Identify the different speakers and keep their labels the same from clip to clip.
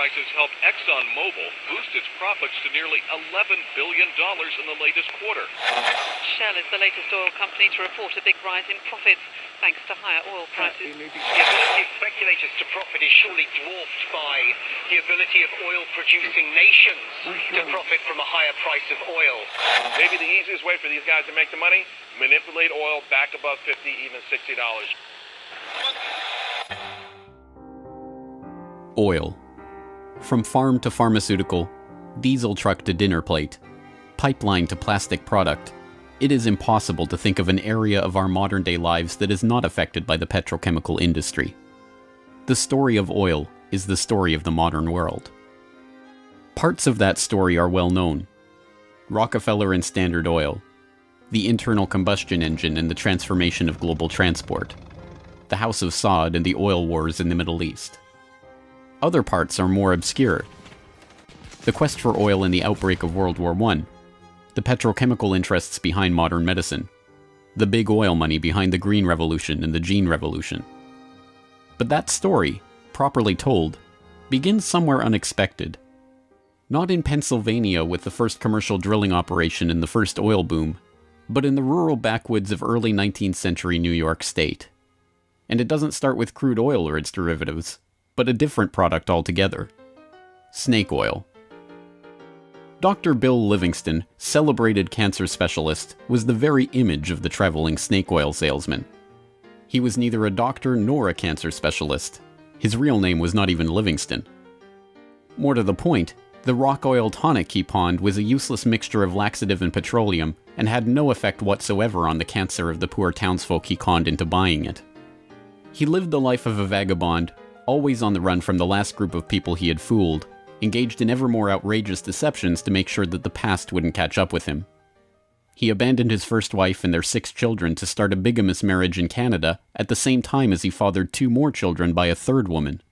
Speaker 1: prices helped ExxonMobil boost its profits to nearly $11 billion in the latest quarter.
Speaker 2: Shell is the latest oil company to report a big rise in profits, thanks to higher oil prices.
Speaker 3: The ability of speculators to profit is surely dwarfed by the ability of oil-producing nations to profit from a higher price of oil.
Speaker 4: Maybe the easiest way for these guys to make the money, manipulate oil back above $50, even $60.
Speaker 5: Oil. From farm to pharmaceutical, diesel truck to dinner plate, pipeline to plastic product, it is impossible to think of an area of our modern-day lives that is not affected by the petrochemical industry. The story of oil is the story of the modern world. Parts of that story are well known. Rockefeller and Standard Oil, the internal combustion engine and the transformation of global transport, the House of Saud and the oil wars in the Middle East. Other parts are more obscure. The quest for oil in the outbreak of World War I, the petrochemical interests behind modern medicine, the big oil money behind the Green Revolution and the Gene Revolution. But that story, properly told, begins somewhere unexpected. Not in Pennsylvania with the first commercial drilling operation in the first oil boom, but in the rural backwoods of early 19th century New York State. And it doesn't start with crude oil or its derivatives, but a different product altogether. Snake oil. Dr. Bill Livingston, celebrated cancer specialist, was the very image of the traveling snake oil salesman. He was neither a doctor nor a cancer specialist. His real name was not even Livingston. More to the point, the rock oil tonic he pawned was a useless mixture of laxative and petroleum, and had no effect whatsoever on the cancer of the poor townsfolk he conned into buying it. He lived the life of a vagabond, always on the run from the last group of people he had fooled, engaged in ever more outrageous deceptions to make sure that the past wouldn't catch up with him. He abandoned his first wife and their 6 children to start a bigamous marriage in Canada at the same time as he fathered 2 more children by a 3rd woman.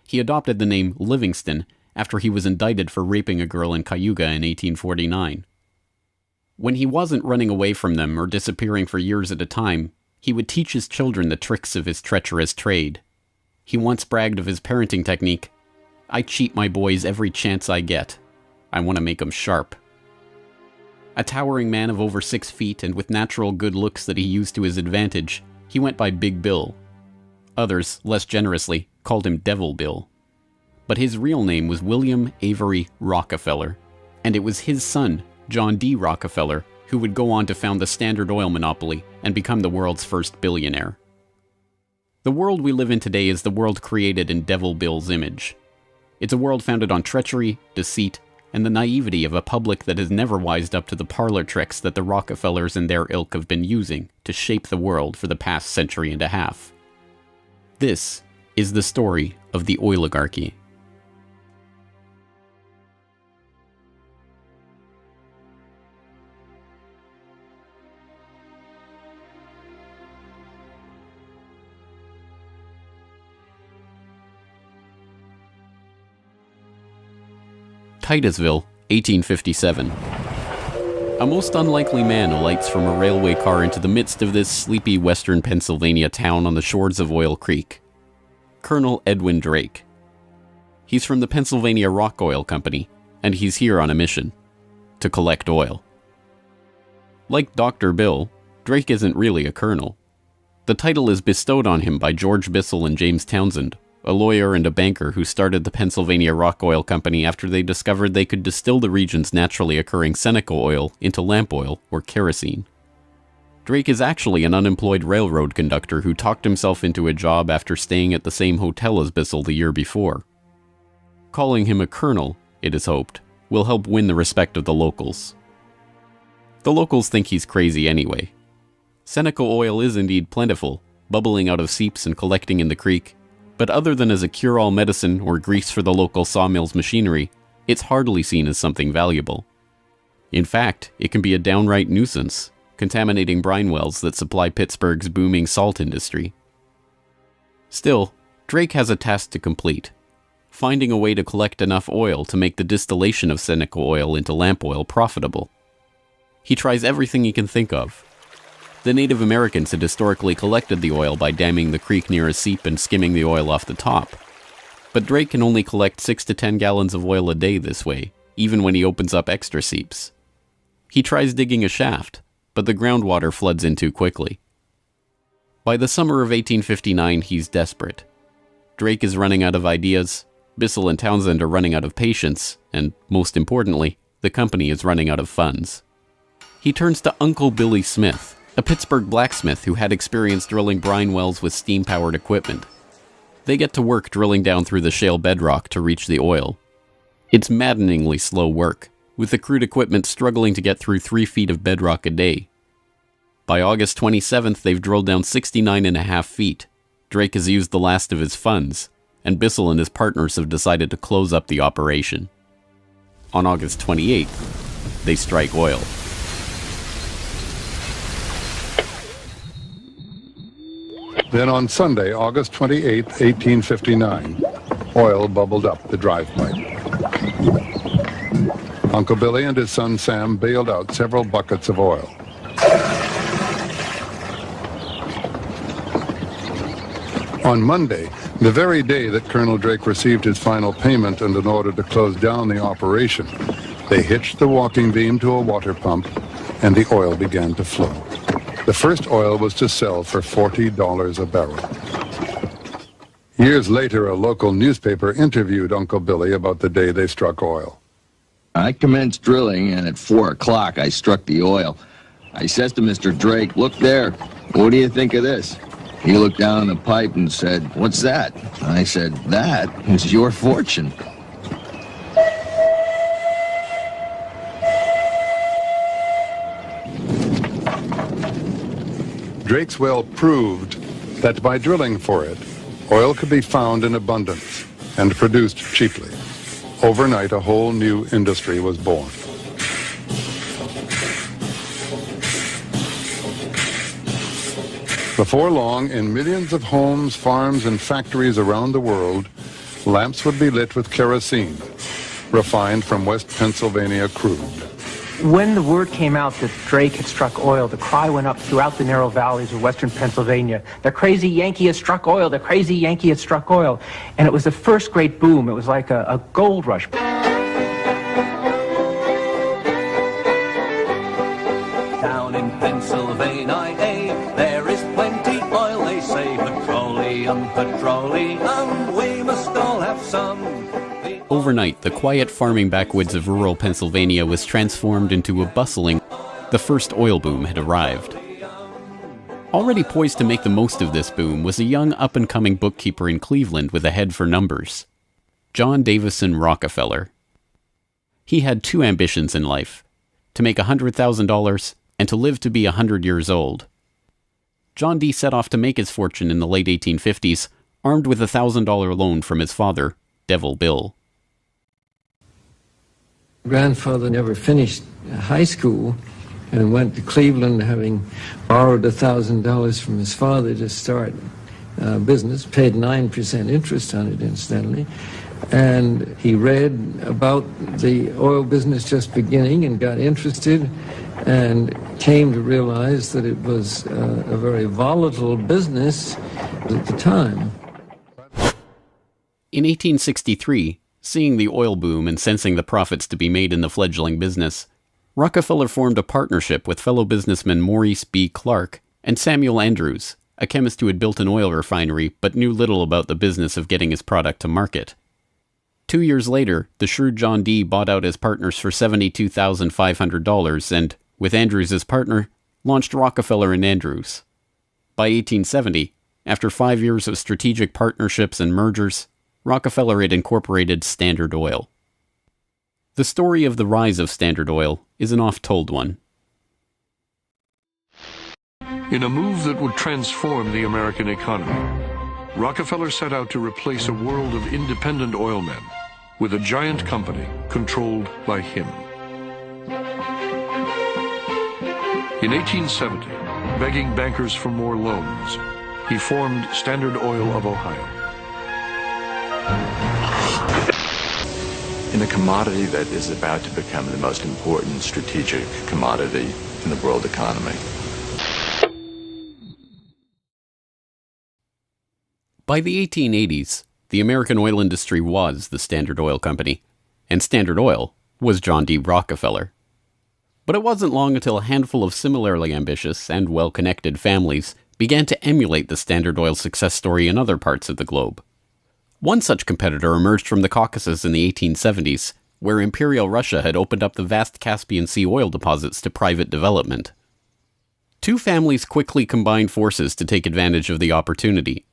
Speaker 5: He adopted the name Livingston after he was indicted for raping a girl in Cayuga in 1849. When he wasn't running away from them or disappearing for years at a time, he would teach his children the tricks of his treacherous trade. He once bragged of his parenting technique, "I cheat my boys every chance I get. I want to make 'em sharp." A towering man of over 6 feet and with natural good looks that he used to his advantage, he went by Big Bill. Others, less generously, called him Devil Bill. But his real name was William Avery Rockefeller, and it was his son, John D. Rockefeller, who would go on to found the Standard Oil monopoly and become the world's first billionaire. The world we live in today is the world created in Devil Bill's image. It's a world founded on treachery, deceit, and the naivety of a public that has never wised up to the parlor tricks that the Rockefellers and their ilk have been using to shape the world for the past century and a half. This is the story of the oligarchy. Titusville, 1857. A most unlikely man alights from a railway car into the midst of this sleepy western Pennsylvania town on the shores of Oil Creek. Colonel Edwin Drake. He's from the Pennsylvania Rock Oil Company, and he's here on a mission to collect oil. Like Dr. Bill, Drake isn't really a colonel. The title is bestowed on him by George Bissell and James Townsend, a lawyer and a banker who started the Pennsylvania Rock Oil Company after they discovered they could distill the region's naturally occurring Seneca oil into lamp oil or kerosene. Drake is actually an unemployed railroad conductor who talked himself into a job after staying at the same hotel as Bissell the year before. Calling him a colonel, it is hoped, will help win the respect of the locals. The locals think he's crazy anyway. Seneca oil is indeed plentiful, bubbling out of seeps and collecting in the creek, but other than as a cure-all medicine or grease for the local sawmill's machinery, it's hardly seen as something valuable. In fact, it can be a downright nuisance, contaminating brine wells that supply Pittsburgh's booming salt industry. Still, Drake has a task to complete: finding a way to collect enough oil to make the distillation of Seneca oil into lamp oil profitable. He tries everything he can think of. The Native Americans had historically collected the oil by damming the creek near a seep and skimming the oil off the top. But Drake can only collect 6 to 10 gallons of oil a day this way, even when he opens up extra seeps. He tries digging a shaft, but the groundwater floods in too quickly. By the summer of 1859, he's desperate. Drake is running out of ideas, Bissell and Townsend are running out of patience, and, most importantly, the company is running out of funds. He turns to Uncle Billy Smith, a Pittsburgh blacksmith who had experience drilling brine wells with steam-powered equipment. They get to work drilling down through the shale bedrock to reach the oil. It's maddeningly slow work, with the crude equipment struggling to get through 3 feet of bedrock a day. By August 27th, they've drilled down 69.5 feet. Drake has used the last of his funds, and Bissell and his partners have decided to close up the operation. On August 28th, they strike oil.
Speaker 6: Then on Sunday, August 28, 1859, oil bubbled up the drive pipe. Uncle Billy and his son Sam bailed out several buckets of oil. On Monday, the very day that Colonel Drake received his final payment and an order to close down the operation, they hitched the walking beam to a water pump and the oil began to flow. The first oil was to sell for $40 a barrel. Years later, a local newspaper interviewed Uncle Billy about the day they struck oil.
Speaker 7: I commenced drilling, and at 4 o'clock I struck the oil. I says to Mr. Drake, "Look there, what do you think of this?" He looked down the pipe and said, "What's that?" I said, "That is your fortune."
Speaker 6: Drake's well proved that by drilling for it, oil could be found in abundance and produced cheaply. Overnight, a whole new industry was born. Before long, in millions of homes, farms, and factories around the world, lamps would be lit with kerosene, refined from West Pennsylvania crude.
Speaker 8: When the word came out that Drake had struck oil, the cry went up throughout the narrow valleys of western Pennsylvania. The crazy Yankee has struck oil, the crazy Yankee has struck oil. And it was the first great boom. It was like a gold rush.
Speaker 9: Down in Pennsylvania, there is plenty oil, they say. Petroleum, petroleum, we must all have some.
Speaker 5: Overnight, the quiet farming backwoods of rural Pennsylvania was transformed into a bustling. The first oil boom had arrived. Already poised to make the most of this boom was a young up-and-coming bookkeeper in Cleveland with a head for numbers, John Davison Rockefeller. He had 2 ambitions in life, to make $100,000 and to live to be 100 years old. John D. set off to make his fortune in the late 1850s, armed with a $1,000 loan from his father, Devil Bill.
Speaker 10: Grandfather never finished high school and went to Cleveland, having borrowed $1,000 from his father to start business, paid 9% interest on it, incidentally. And he read about the oil business just beginning and got interested and came to realize that it was a very volatile business at the time.
Speaker 5: In 1863, seeing the oil boom and sensing the profits to be made in the fledgling business, Rockefeller formed a partnership with fellow businessmen Maurice B. Clark and Samuel Andrews, a chemist who had built an oil refinery but knew little about the business of getting his product to market. 2 years later, the shrewd John D. bought out his partners for $72,500 and, with Andrews as partner, launched Rockefeller and Andrews. By 1870, after 5 years of strategic partnerships and mergers, Rockefeller had incorporated Standard Oil. The story of the rise of Standard Oil is an oft-told one.
Speaker 11: In a move that would transform the American economy, Rockefeller set out to replace a world of independent oilmen with a giant company controlled by him. In 1870, begging bankers for more loans, he formed Standard Oil of Ohio.
Speaker 12: In a commodity that is about to become the most important strategic commodity in the world economy.
Speaker 5: By the 1880s, The American oil industry was the Standard Oil Company, and Standard Oil was John D. Rockefeller. But it wasn't long until a handful of similarly ambitious and well-connected families began to emulate the Standard Oil success story in other parts of the globe. One such competitor emerged from the Caucasus in the 1870s, where Imperial Russia had opened up the vast Caspian Sea oil deposits to private development. Two families quickly combined forces to take advantage of the opportunity.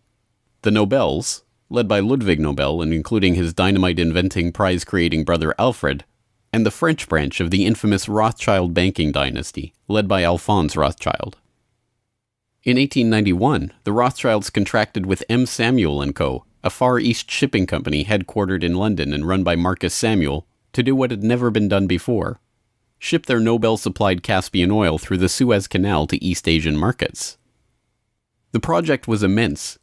Speaker 5: The Nobels, led by Ludwig Nobel and including his dynamite-inventing, prize-creating brother Alfred, and the French branch of the infamous Rothschild banking dynasty, led by Alphonse Rothschild. In 1891, the Rothschilds contracted with M. Samuel & Co., a Far East shipping company headquartered in London and run by Marcus Samuel, to do what had never been done before: ship their Nobel-supplied Caspian oil through the Suez Canal to East Asian markets. The project was immense.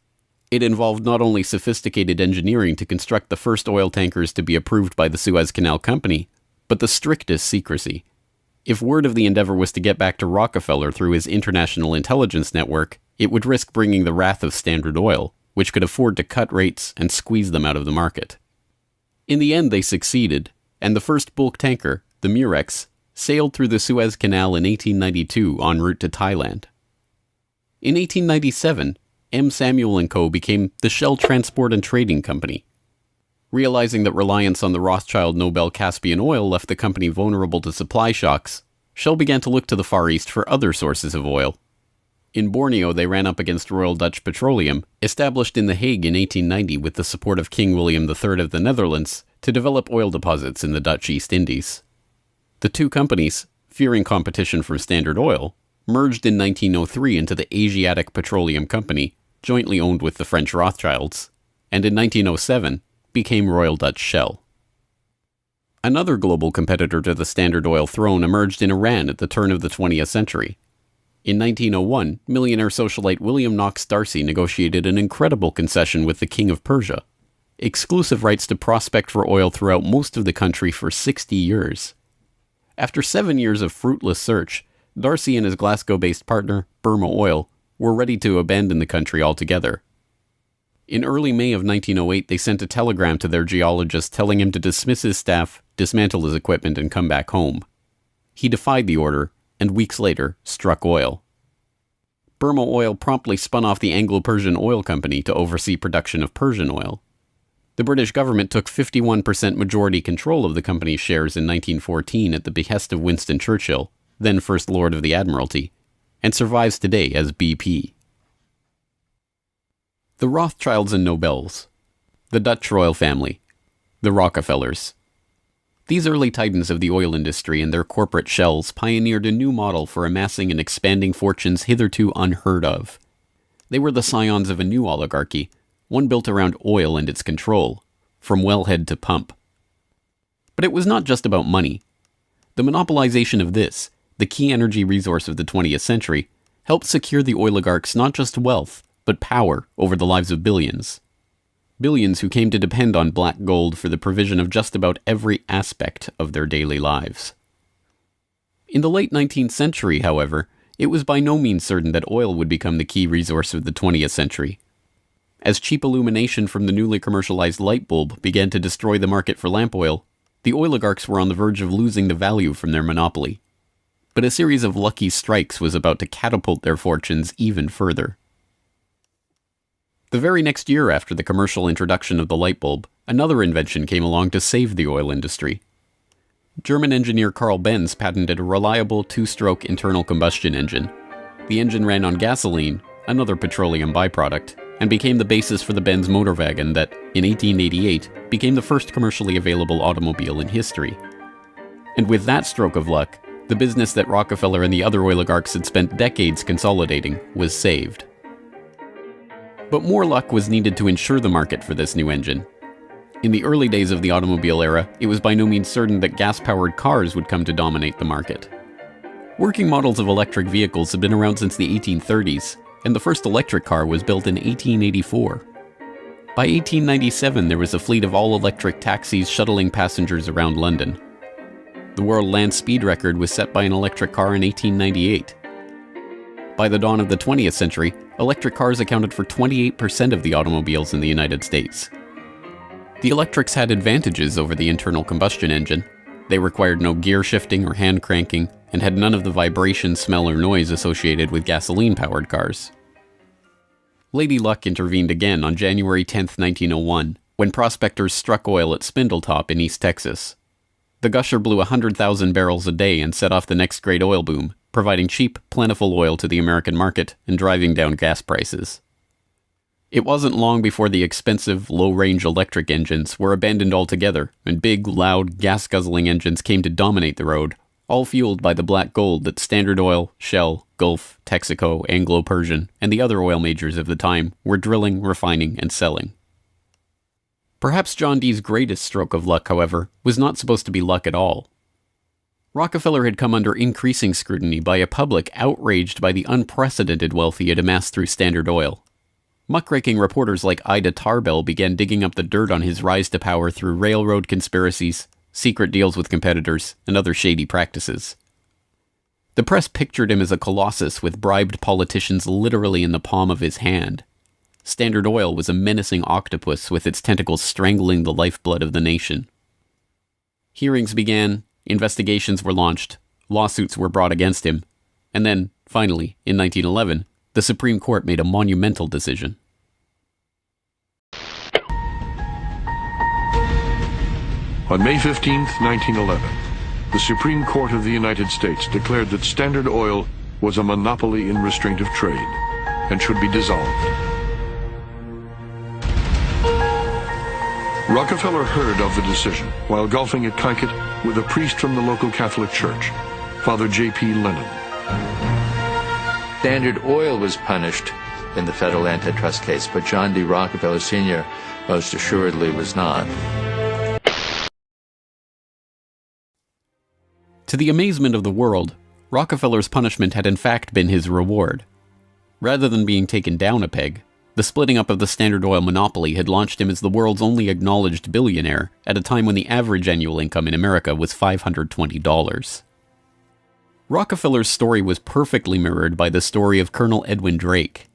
Speaker 5: It involved not only sophisticated engineering to construct the first oil tankers to be approved by the Suez Canal Company, but the strictest secrecy. If word of the endeavor was to get back to Rockefeller through his international intelligence network, it would risk bringing the wrath of Standard Oil, which could afford to cut rates and squeeze them out of the market. In the end, they succeeded, and the first bulk tanker, the Murex, sailed through the Suez Canal in 1892 en route to Thailand. In 1897, M. Samuel & Co. became the Shell Transport and Trading Company. Realizing that reliance on the Rothschild Nobel Caspian oil left the company vulnerable to supply shocks, Shell began to look to the Far East for other sources of oil. In Borneo, they ran up against Royal Dutch Petroleum, established in The Hague in 1890 with the support of King William III of the Netherlands, to develop oil deposits in the Dutch East Indies. The two companies, fearing competition from Standard Oil, merged in 1903 into the Asiatic Petroleum Company, jointly owned with the French Rothschilds, and in 1907 became Royal Dutch Shell. Another global competitor to the Standard Oil throne emerged in Iran at the turn of the 20th century. In 1901, millionaire socialite William Knox D'Arcy negotiated an incredible concession with the King of Persia: exclusive rights to prospect for oil throughout most of the country for 60 years. After 7 years of fruitless search, D'Arcy and his Glasgow-based partner, Burma Oil, were ready to abandon the country altogether. In early May of 1908, they sent a telegram to their geologist telling him to dismiss his staff, dismantle his equipment, and come back home. He defied the order, and weeks later, struck oil. Burma Oil promptly spun off the Anglo-Persian Oil Company to oversee production of Persian oil. The British government took 51% majority control of the company's shares in 1914 at the behest of Winston Churchill, then First Lord of the Admiralty, and survives today as BP. The Rothschilds and Nobels, the Dutch royal family, the Rockefellers. These early titans of the oil industry and their corporate shells pioneered a new model for amassing and expanding fortunes hitherto unheard of. They were the scions of a new oligarchy, one built around oil and its control, from wellhead to pump. But it was not just about money. The monopolization of this, the key energy resource of the 20th century, helped secure the oligarchs not just wealth, but power over the lives of billions. Billions who came to depend on black gold for the provision of just about every aspect of their daily lives. In the late 19th century, however, it was by no means certain that oil would become the key resource of the 20th century. As cheap illumination from the newly commercialized light bulb began to destroy the market for lamp oil, the oligarchs were on the verge of losing the value from their monopoly. But a series of lucky strikes was about to catapult their fortunes even further. The very next year after the commercial introduction of the light bulb, another invention came along to save the oil industry. German engineer Carl Benz patented a reliable two-stroke internal combustion engine. The engine ran on gasoline, another petroleum byproduct, and became the basis for the Benz motor wagon that, in 1888, became the first commercially available automobile in history. And with that stroke of luck, the business that Rockefeller and the other oligarchs had spent decades consolidating was saved. But more luck was needed to ensure the market for this new engine. In the early days of the automobile era, it was by no means certain that gas-powered cars would come to dominate the market. Working models of electric vehicles had been around since the 1830s, and the first electric car was built in 1884. By 1897, there was a fleet of all-electric taxis shuttling passengers around London. The world land speed record was set by an electric car in 1898. By the dawn of the 20th century, electric cars accounted for 28% of the automobiles in the United States. The electrics had advantages over the internal combustion engine. They required no gear shifting or hand cranking, and had none of the vibration, smell, or noise associated with gasoline-powered cars. Lady Luck intervened again on January 10, 1901, when prospectors struck oil at Spindletop in East Texas. The gusher blew 100,000 barrels a day and set off the next great oil boom, providing cheap, plentiful oil to the American market and driving down gas prices. It wasn't long before the expensive, low-range electric engines were abandoned altogether, and big, loud, gas-guzzling engines came to dominate the road, all fueled by the black gold that Standard Oil, Shell, Gulf, Texaco, Anglo-Persian, and the other oil majors of the time were drilling, refining, and selling. Perhaps John D's greatest stroke of luck, however, was not supposed to be luck at all. Rockefeller had come under increasing scrutiny by a public outraged by the unprecedented wealth he had amassed through Standard Oil. Muckraking reporters like Ida Tarbell began digging up the dirt on his rise to power through railroad conspiracies, secret deals with competitors, and other shady practices. The press pictured him as a colossus with bribed politicians literally in the palm of his hand. Standard Oil was a menacing octopus with its tentacles strangling the lifeblood of the nation. Hearings began, investigations were launched, lawsuits were brought against him, and then, finally, in 1911, the Supreme Court made a monumental decision.
Speaker 11: On May 15, 1911, the Supreme Court of the United States declared that Standard Oil was a monopoly in restraint of trade and should be dissolved. Rockefeller heard of the decision while golfing at Kykuit with a priest from the local Catholic Church, Father J.P. Lennon.
Speaker 12: Standard Oil was punished in the federal antitrust case, but John D. Rockefeller Sr. most assuredly was not.
Speaker 5: To the amazement of the world, Rockefeller's punishment had in fact been his reward. Rather than being taken down a peg, the splitting up of the Standard Oil monopoly had launched him as the world's only acknowledged billionaire at a time when the average annual income in America was $520. Rockefeller's story was perfectly mirrored by the story of Colonel Edwin Drake.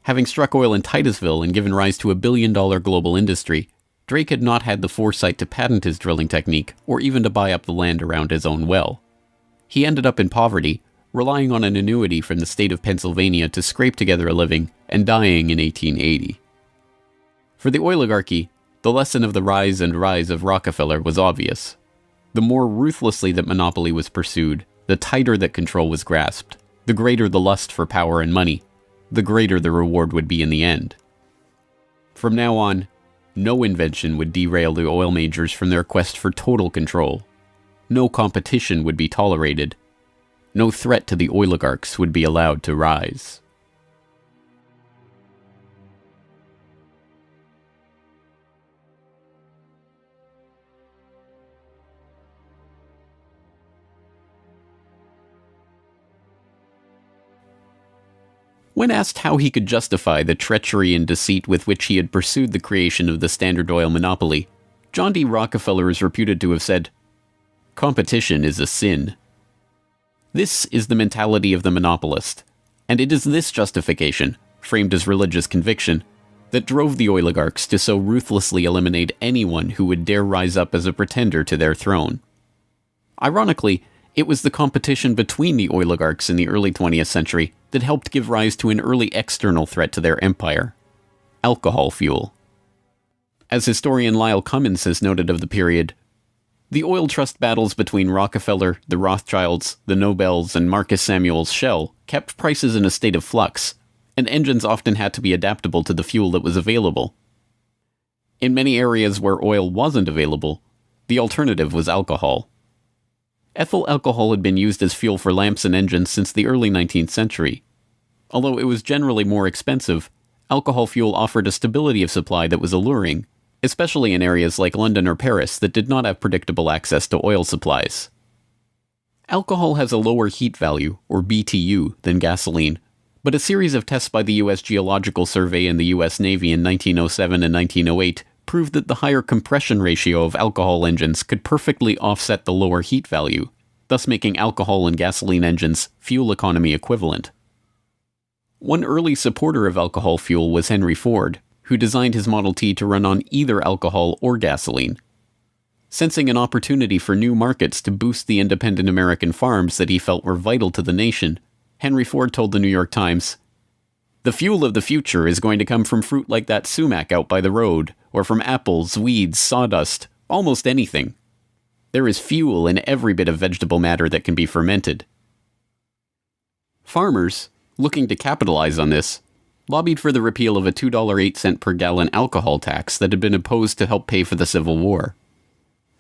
Speaker 5: Having struck oil in Titusville and given rise to a billion-dollar global industry, Drake had not had the foresight to patent his drilling technique or even to buy up the land around his own well. He ended up in poverty, relying on an annuity from the state of Pennsylvania to scrape together a living, and dying in 1880. For the oligarchy, the lesson of the rise of Rockefeller was obvious. The more ruthlessly that monopoly was pursued, the tighter that control was grasped, the greater the lust for power and money, the greater the reward would be in the end. From now on, no invention would derail the oil majors from their quest for total control. No competition would be tolerated. No threat to the oligarchs would be allowed to rise. When asked how he could justify the treachery and deceit with which he had pursued the creation of the Standard Oil monopoly, John D. Rockefeller is reputed to have said, "Competition is a sin." This is the mentality of the monopolist, and it is this justification, framed as religious conviction, that drove the oligarchs to so ruthlessly eliminate anyone who would dare rise up as a pretender to their throne. Ironically, it was the competition between the oligarchs in the early 20th century that helped give rise to an early external threat to their empire: alcohol fuel. As historian Lyle Cummins has noted of the period, the oil trust battles between Rockefeller, the Rothschilds, the Nobels, and Marcus Samuel's Shell kept prices in a state of flux, and engines often had to be adaptable to the fuel that was available. In many areas where oil wasn't available, the alternative was alcohol. Ethyl alcohol had been used as fuel for lamps and engines since the early 19th century. Although it was generally more expensive, alcohol fuel offered a stability of supply that was alluring, especially in areas like London or Paris that did not have predictable access to oil supplies. Alcohol has a lower heat value, or BTU, than gasoline, but a series of tests by the U.S. Geological Survey and the U.S. Navy in 1907 and 1908 proved that the higher compression ratio of alcohol engines could perfectly offset the lower heat value, thus making alcohol and gasoline engines fuel economy equivalent. One early supporter of alcohol fuel was Henry Ford, who designed his Model T to run on either alcohol or gasoline. Sensing an opportunity for new markets to boost the independent American farms that he felt were vital to the nation, Henry Ford told the New York Times, "The fuel of the future is going to come from fruit like that sumac out by the road, or from apples, weeds, sawdust, almost anything. There is fuel in every bit of vegetable matter that can be fermented." Farmers, looking to capitalize on this, lobbied for the repeal of a $2.08 per gallon alcohol tax that had been imposed to help pay for the Civil War.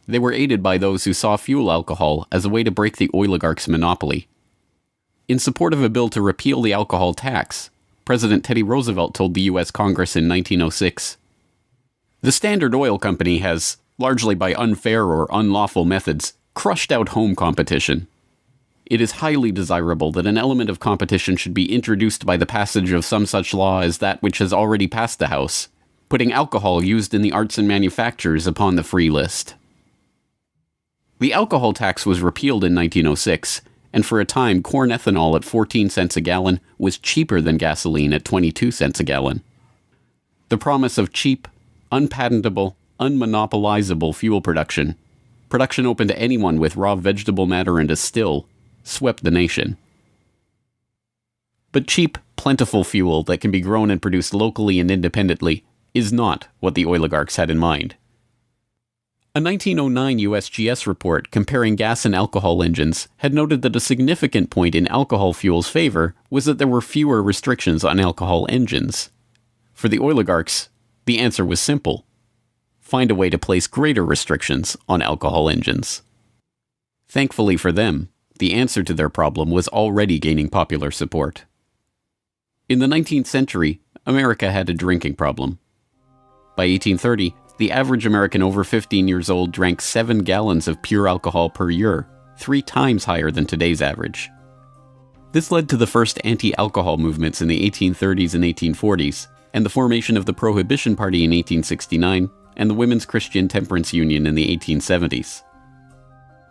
Speaker 5: They were aided by those who saw fuel alcohol as a way to break the oligarchs' monopoly. In support of a bill to repeal the alcohol tax, President Teddy Roosevelt told the U.S. Congress in 1906, "The Standard Oil Company has, largely by unfair or unlawful methods, crushed out home competition. It is highly desirable that an element of competition should be introduced by the passage of some such law as that which has already passed the House, putting alcohol used in the arts and manufactures upon the free list." The alcohol tax was repealed in 1906, and for a time corn ethanol at 14 cents a gallon was cheaper than gasoline at 22 cents a gallon. The promise of cheap, unpatentable, unmonopolizable fuel production open to anyone with raw vegetable matter and a still, swept the nation. But cheap, plentiful fuel that can be grown and produced locally and independently is not what the oligarchs had in mind. A 1909 USGS report comparing gas and alcohol engines had noted that a significant point in alcohol fuel's favor was that there were fewer restrictions on alcohol engines. For the oligarchs, the answer was simple: find a way to place greater restrictions on alcohol engines. Thankfully for them, the answer to their problem was already gaining popular support. In the 19th century, America had a drinking problem. By 1830, the average American over 15 years old drank 7 gallons of pure alcohol per year, 3 times higher than today's average. This led to the first anti-alcohol movements in the 1830s and 1840s, and the formation of the Prohibition Party in 1869, and the Women's Christian Temperance Union in the 1870s.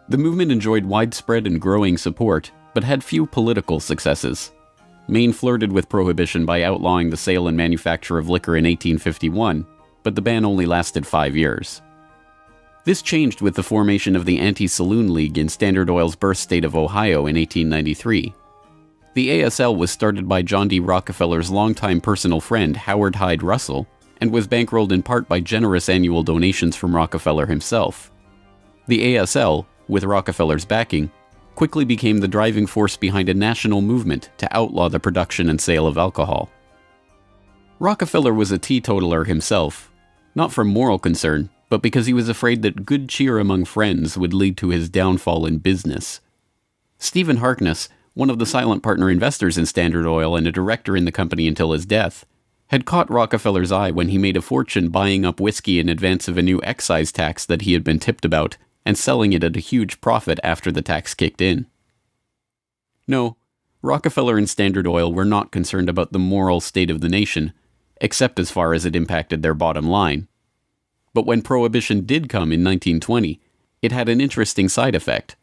Speaker 5: The movement enjoyed widespread and growing support, but had few political successes. Maine flirted with prohibition by outlawing the sale and manufacture of liquor in 1851, but the ban only lasted 5 years. This changed with the formation of the Anti-Saloon League in Standard Oil's birth state of Ohio in 1893. The ASL was started by John D. Rockefeller's longtime personal friend Howard Hyde Russell, and was bankrolled in part by generous annual donations from Rockefeller himself. The ASL, with Rockefeller's backing, quickly became the driving force behind a national movement to outlaw the production and sale of alcohol. Rockefeller was a teetotaler himself, not from moral concern, but because he was afraid that good cheer among friends would lead to his downfall in business. Stephen Harkness, one of the silent partner investors in Standard Oil and a director in the company until his death, had caught Rockefeller's eye when he made a fortune buying up whiskey in advance of a new excise tax that he had been tipped about, and selling it at a huge profit after the tax kicked in. No, Rockefeller and Standard Oil were not concerned about the moral state of the nation, except as far as it impacted their bottom line. But when Prohibition did come in 1920, it had an interesting side effect.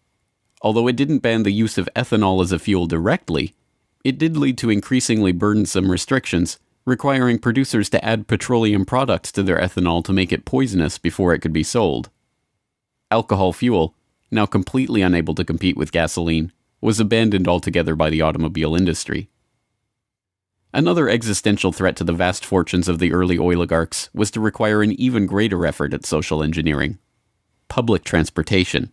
Speaker 5: Although it didn't ban the use of ethanol as a fuel directly, it did lead to increasingly burdensome restrictions, requiring producers to add petroleum products to their ethanol to make it poisonous before it could be sold. Alcohol fuel, now completely unable to compete with gasoline, was abandoned altogether by the automobile industry. Another existential threat to the vast fortunes of the early oligarchs was to require an even greater effort at social engineering: public transportation.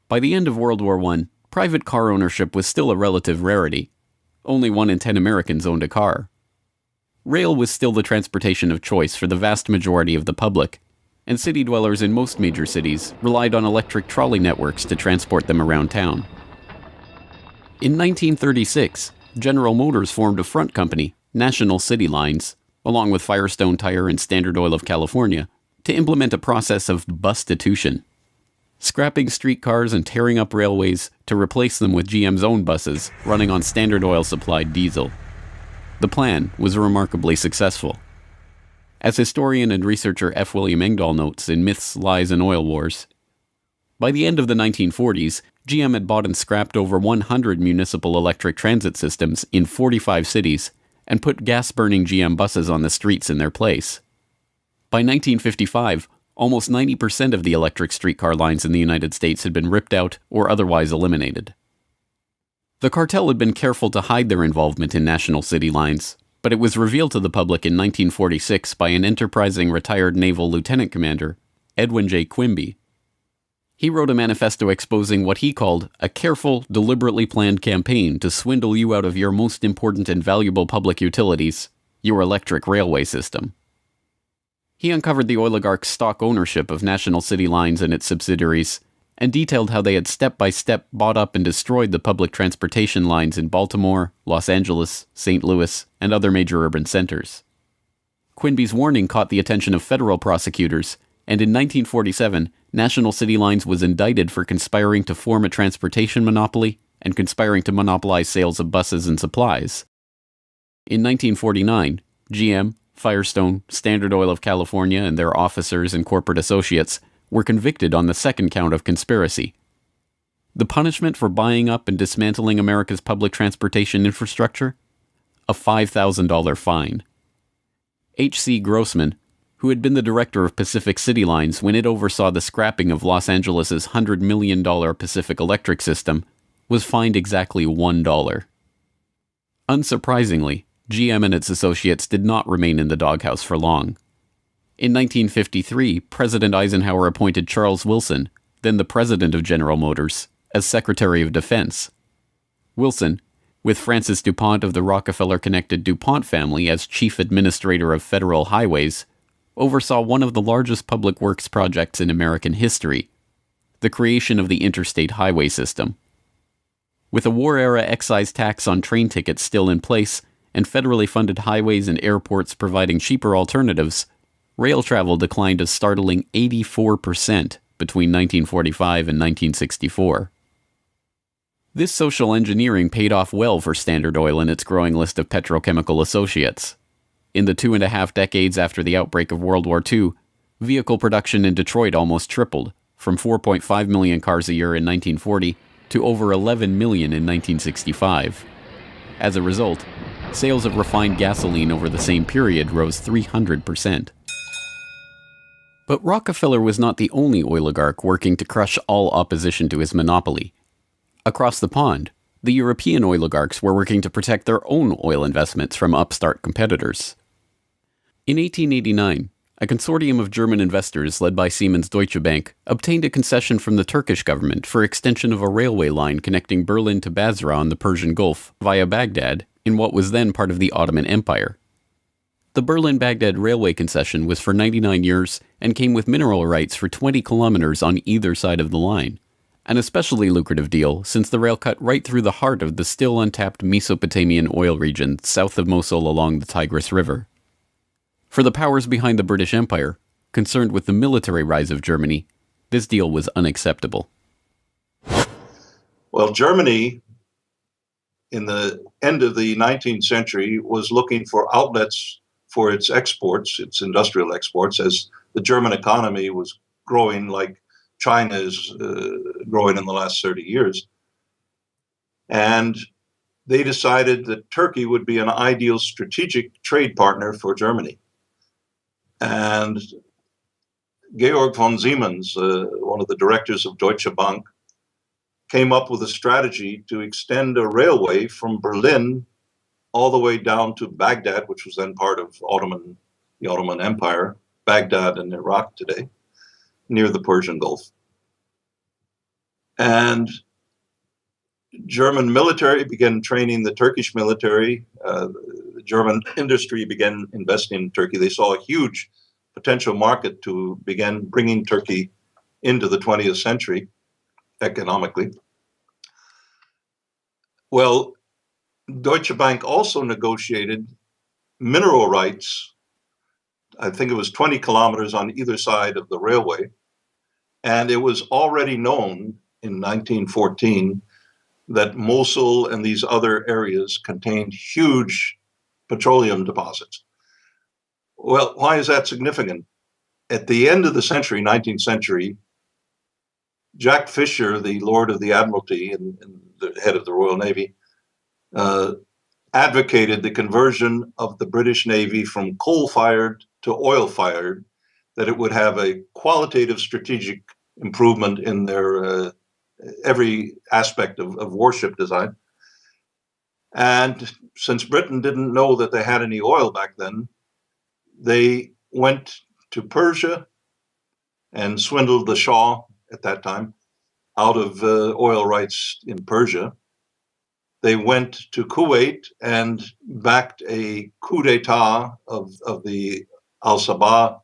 Speaker 5: By the end of World War I, private car ownership was still a relative rarity. Only 1 in 10 Americans owned a car. Rail was still the transportation of choice for the vast majority of the public, and city dwellers in most major cities relied on electric trolley networks to transport them around town. In 1936, General Motors formed a front company, National City Lines, along with Firestone Tire and Standard Oil of California, to implement a process of bustitution, scrapping streetcars and tearing up railways to replace them with GM's own buses running on Standard Oil-supplied diesel. The plan was remarkably successful. As historian and researcher F. William Engdahl notes in Myths, Lies, and Oil Wars, by the end of the 1940s, GM had bought and scrapped over 100 municipal electric transit systems in 45 cities, and put gas-burning GM buses on the streets in their place. By 1955, almost 90% of the electric streetcar lines in the United States had been ripped out or otherwise eliminated. The cartel had been careful to hide their involvement in national city lines, but it was revealed to the public in 1946 by an enterprising retired naval lieutenant commander, Edwin J. Quimby. He wrote a manifesto exposing what he called a careful, deliberately planned campaign to swindle you out of your most important and valuable public utilities, your electric railway system. He uncovered the oligarch's stock ownership of National City Lines and its subsidiaries, and detailed how they had step-by-step bought up and destroyed the public transportation lines in Baltimore, Los Angeles, St. Louis, and other major urban centers. Quimby's warning caught the attention of federal prosecutors, and in 1947, National City Lines was indicted for conspiring to form a transportation monopoly and conspiring to monopolize sales of buses and supplies. In 1949, GM, Firestone, Standard Oil of California, and their officers and corporate associates were convicted on the second count of conspiracy. The punishment for buying up and dismantling America's public transportation infrastructure? A $5,000 fine. H.C. Grossman, who had been the director of Pacific City Lines when it oversaw the scrapping of Los Angeles' $100 million Pacific Electric system, was fined exactly $1. Unsurprisingly, GM and its associates did not remain in the doghouse for long. In 1953, President Eisenhower appointed Charles Wilson, then the president of General Motors, as Secretary of Defense. Wilson, with Francis DuPont of the Rockefeller-connected DuPont family as chief administrator of federal highways, oversaw one of the largest public works projects in American history, the creation of the interstate highway system. With a war-era excise tax on train tickets still in place, and federally funded highways and airports providing cheaper alternatives, rail travel declined a startling 84% between 1945 and 1964. This social engineering paid off well for Standard Oil and its growing list of petrochemical associates. In the 2.5 decades after the outbreak of World War II, vehicle production in Detroit almost tripled, from 4.5 million cars a year in 1940 to over 11 million in 1965. As a result, sales of refined gasoline over the same period rose 300%. But Rockefeller was not the only oligarch working to crush all opposition to his monopoly. Across the pond, the European oligarchs were working to protect their own oil investments from upstart competitors. In 1889, a consortium of German investors led by Siemens Deutsche Bank obtained a concession from the Turkish government for extension of a railway line connecting Berlin to Basra on the Persian Gulf via Baghdad in what was then part of the Ottoman Empire. The Berlin-Baghdad railway concession was for 99 years and came with mineral rights for 20 kilometers on either side of the line, an especially lucrative deal since the rail cut right through the heart of the still untapped Mesopotamian oil region south of Mosul along the Tigris River. For the powers behind the British Empire, concerned with the military rise of Germany, this deal was unacceptable.
Speaker 13: Well, Germany, in the end of the 19th century, was looking for outlets for its exports, its industrial exports, as the German economy was growing like China is growing in the last 30 years. And they decided that Turkey would be an ideal strategic trade partner for Germany. And Georg von Siemens, one of the directors of Deutsche Bank, came up with a strategy to extend a railway from Berlin all the way down to Baghdad, which was then part of the Ottoman Empire, Baghdad in Iraq today, near the Persian Gulf. And German military began training the Turkish military. The German industry began investing in Turkey. They saw a huge potential market to begin bringing Turkey into the 20th century economically. Well, Deutsche Bank also negotiated mineral rights. I think it was 20 kilometers on either side of the railway. And it was already known in 1914 that Mosul and these other areas contained huge petroleum deposits. Well, why is that significant? At the end of the century, 19th century, Jack Fisher, the Lord of the Admiralty and the head of the Royal Navy, advocated the conversion of the British Navy from coal-fired to oil-fired, that it would have a qualitative strategic improvement in their every aspect of warship design. And since Britain didn't know that they had any oil back then, they went to Persia and swindled the Shah at that time out of oil rights in Persia. They went to Kuwait and backed a coup d'etat of the Al-Sabah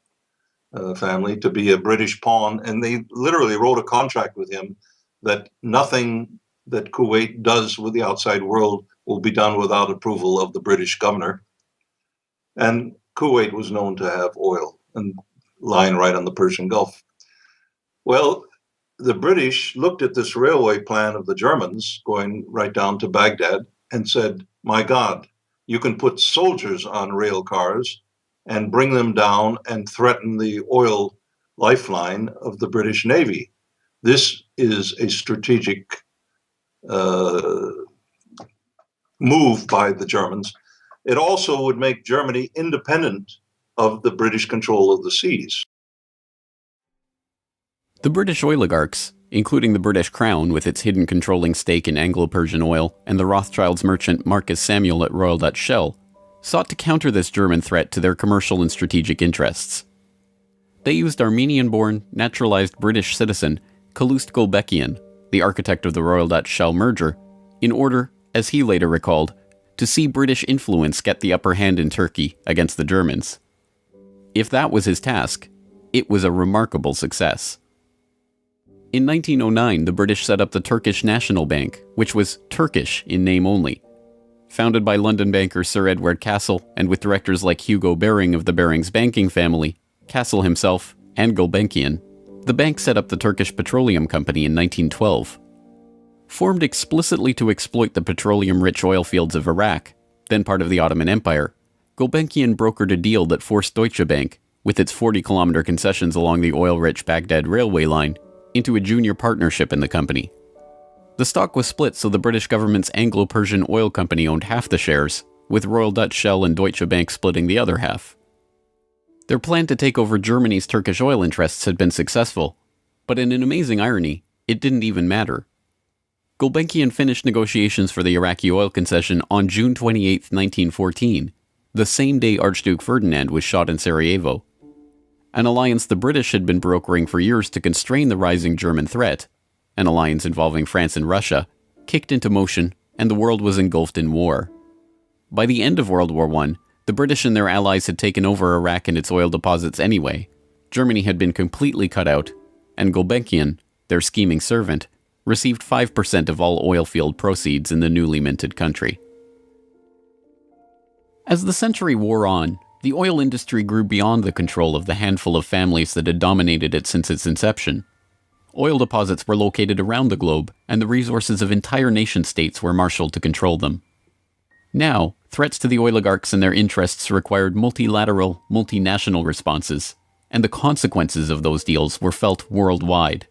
Speaker 13: family to be a British pawn. And they literally wrote a contract with him that nothing that Kuwait does with the outside world will be done without approval of the British governor. And Kuwait was known to have oil and lying right on the Persian Gulf. Well, the British looked at this railway plan of the Germans going right down to Baghdad and said, my God, you can put soldiers on rail cars and bring them down and threaten the oil lifeline of the British Navy. This is a strategic move by the Germans. It also would make Germany independent of the British control of the seas.
Speaker 5: The British oligarchs, including the British Crown with its hidden controlling stake in Anglo-Persian oil and the Rothschilds merchant Marcus Samuel at Royal Dutch Shell, sought to counter this German threat to their commercial and strategic interests. They used Armenian-born, naturalized British citizen Calouste Gulbenkian, the architect of the Royal Dutch Shell merger, in order, as he later recalled, to see British influence get the upper hand in Turkey against the Germans. If that was his task, it was a remarkable success. In 1909, the British set up the Turkish National Bank, which was Turkish in name only. Founded by London banker Sir Edward Castle and with directors like Hugo Baring of the Barings banking family, Castle himself, and Gulbenkian, the bank set up the Turkish Petroleum Company in 1912. Formed explicitly to exploit the petroleum-rich oil fields of Iraq, then part of the Ottoman Empire, Gulbenkian brokered a deal that forced Deutsche Bank, with its 40-kilometer concessions along the oil-rich Baghdad railway line, into a junior partnership in the company. The stock was split so the British government's Anglo-Persian Oil Company owned half the shares, with Royal Dutch Shell and Deutsche Bank splitting the other half. Their plan to take over Germany's Turkish oil interests had been successful, but in an amazing irony, it didn't even matter. Gulbenkian finished negotiations for the Iraqi oil concession on June 28, 1914, the same day Archduke Ferdinand was shot in Sarajevo. An alliance the British had been brokering for years to constrain the rising German threat, an alliance involving France and Russia, kicked into motion, and the world was engulfed in war. By the end of World War I, the British and their allies had taken over Iraq and its oil deposits anyway. Germany had been completely cut out, and Gulbenkian, their scheming servant, received 5% of all oil field proceeds in the newly minted country. As the century wore on, the oil industry grew beyond the control of the handful of families that had dominated it since its inception. Oil deposits were located around the globe, and the resources of entire nation-states were marshaled to control them. Now, threats to the oligarchs and their interests required multilateral, multinational responses, and the consequences of those deals were felt worldwide.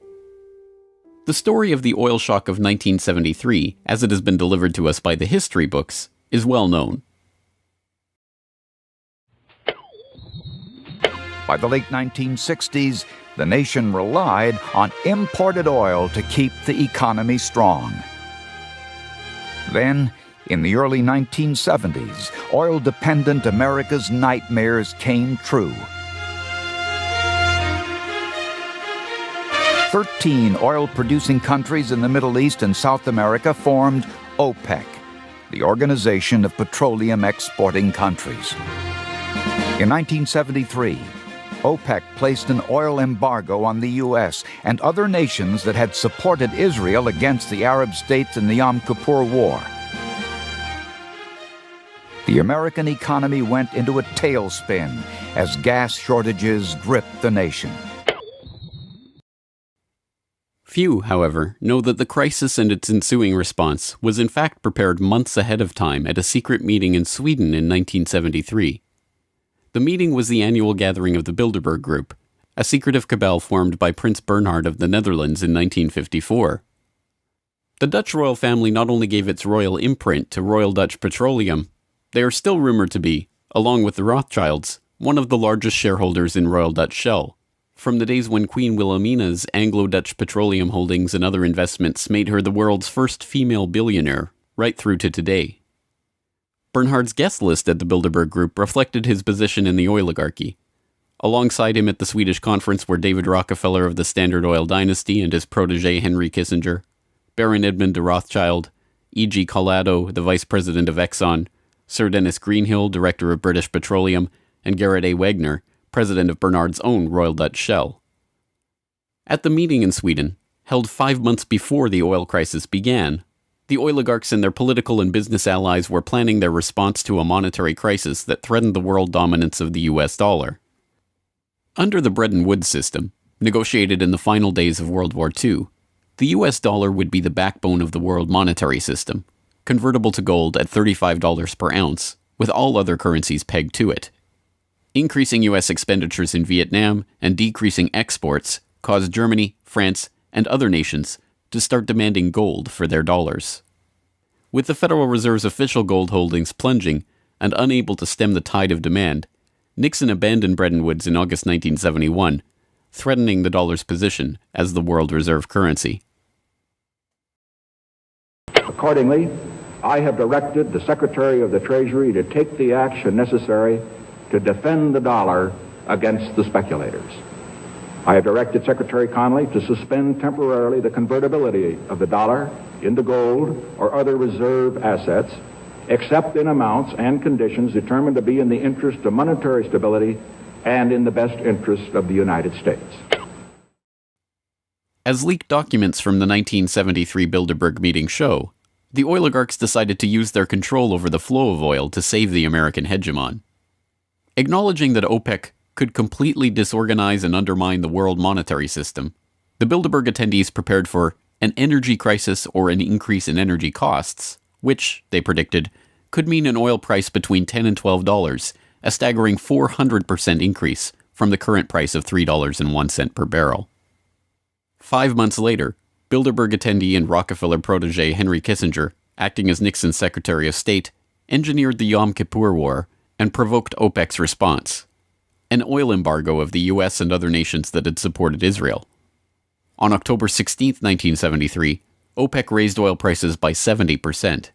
Speaker 5: The story of the oil shock of 1973, as it has been delivered to us by the history books, is well known.
Speaker 14: By the late 1960s, the nation relied on imported oil to keep the economy strong. Then, in the early 1970s, oil-dependent America's nightmares came true. 13 oil-producing countries in the Middle East and South America formed OPEC, the Organization of Petroleum Exporting Countries. In 1973, OPEC placed an oil embargo on the U.S. and other nations that had supported Israel against the Arab states in the Yom Kippur War. The American economy went into a tailspin as gas shortages gripped the nation.
Speaker 5: Few, however, know that the crisis and its ensuing response was in fact prepared months ahead of time at a secret meeting in Sweden in 1973. The meeting was the annual gathering of the Bilderberg Group, a secretive cabal formed by Prince Bernhard of the Netherlands in 1954. The Dutch royal family not only gave its royal imprint to Royal Dutch Petroleum, they are still rumored to be, along with the Rothschilds, one of the largest shareholders in Royal Dutch Shell, from the days when Queen Wilhelmina's Anglo-Dutch petroleum holdings and other investments made her the world's first female billionaire, right through to today. Bernhard's guest list at the Bilderberg Group reflected his position in the oligarchy. Alongside him at the Swedish conference were David Rockefeller of the Standard Oil dynasty and his protege Henry Kissinger, Baron Edmund de Rothschild, E.G. Collado, the vice president of Exxon, Sir Dennis Greenhill, director of British Petroleum, and Gerrit A. Wagner, president of Bernhard's own Royal Dutch Shell. At the meeting in Sweden, held 5 months before the oil crisis began, the oligarchs and their political and business allies were planning their response to a monetary crisis that threatened the world dominance of the US dollar. Under the Bretton Woods system, negotiated in the final days of World War II, the US dollar would be the backbone of the world monetary system, convertible to gold at $35 per ounce, with all other currencies pegged to it. Increasing US expenditures in Vietnam and decreasing exports caused Germany, France, and other nations to start demanding gold for their dollars. With the Federal Reserve's official gold holdings plunging and unable to stem the tide of demand, Nixon abandoned Bretton Woods in August 1971, threatening the dollar's position as the world reserve currency.
Speaker 15: Accordingly, I have directed the Secretary of the Treasury to take the action necessary to defend the dollar against the speculators. I have directed Secretary Connally to suspend temporarily the convertibility of the dollar into gold or other reserve assets, except in amounts and conditions determined to be in the interest of monetary stability and in the best interest of the United States.
Speaker 5: As leaked documents from the 1973 Bilderberg meeting show, the oligarchs decided to use their control over the flow of oil to save the American hegemon. Acknowledging that OPEC could completely disorganize and undermine the world monetary system, the Bilderberg attendees prepared for an energy crisis or an increase in energy costs, which, they predicted, could mean an oil price between $10 and $12, a staggering 400% increase from the current price of $3.01 per barrel. 5 months later, Bilderberg attendee and Rockefeller protege Henry Kissinger, acting as Nixon's Secretary of State, engineered the Yom Kippur War and provoked OPEC's response, an oil embargo of the US and other nations that had supported Israel. On October 16, 1973, OPEC raised oil prices by 70%.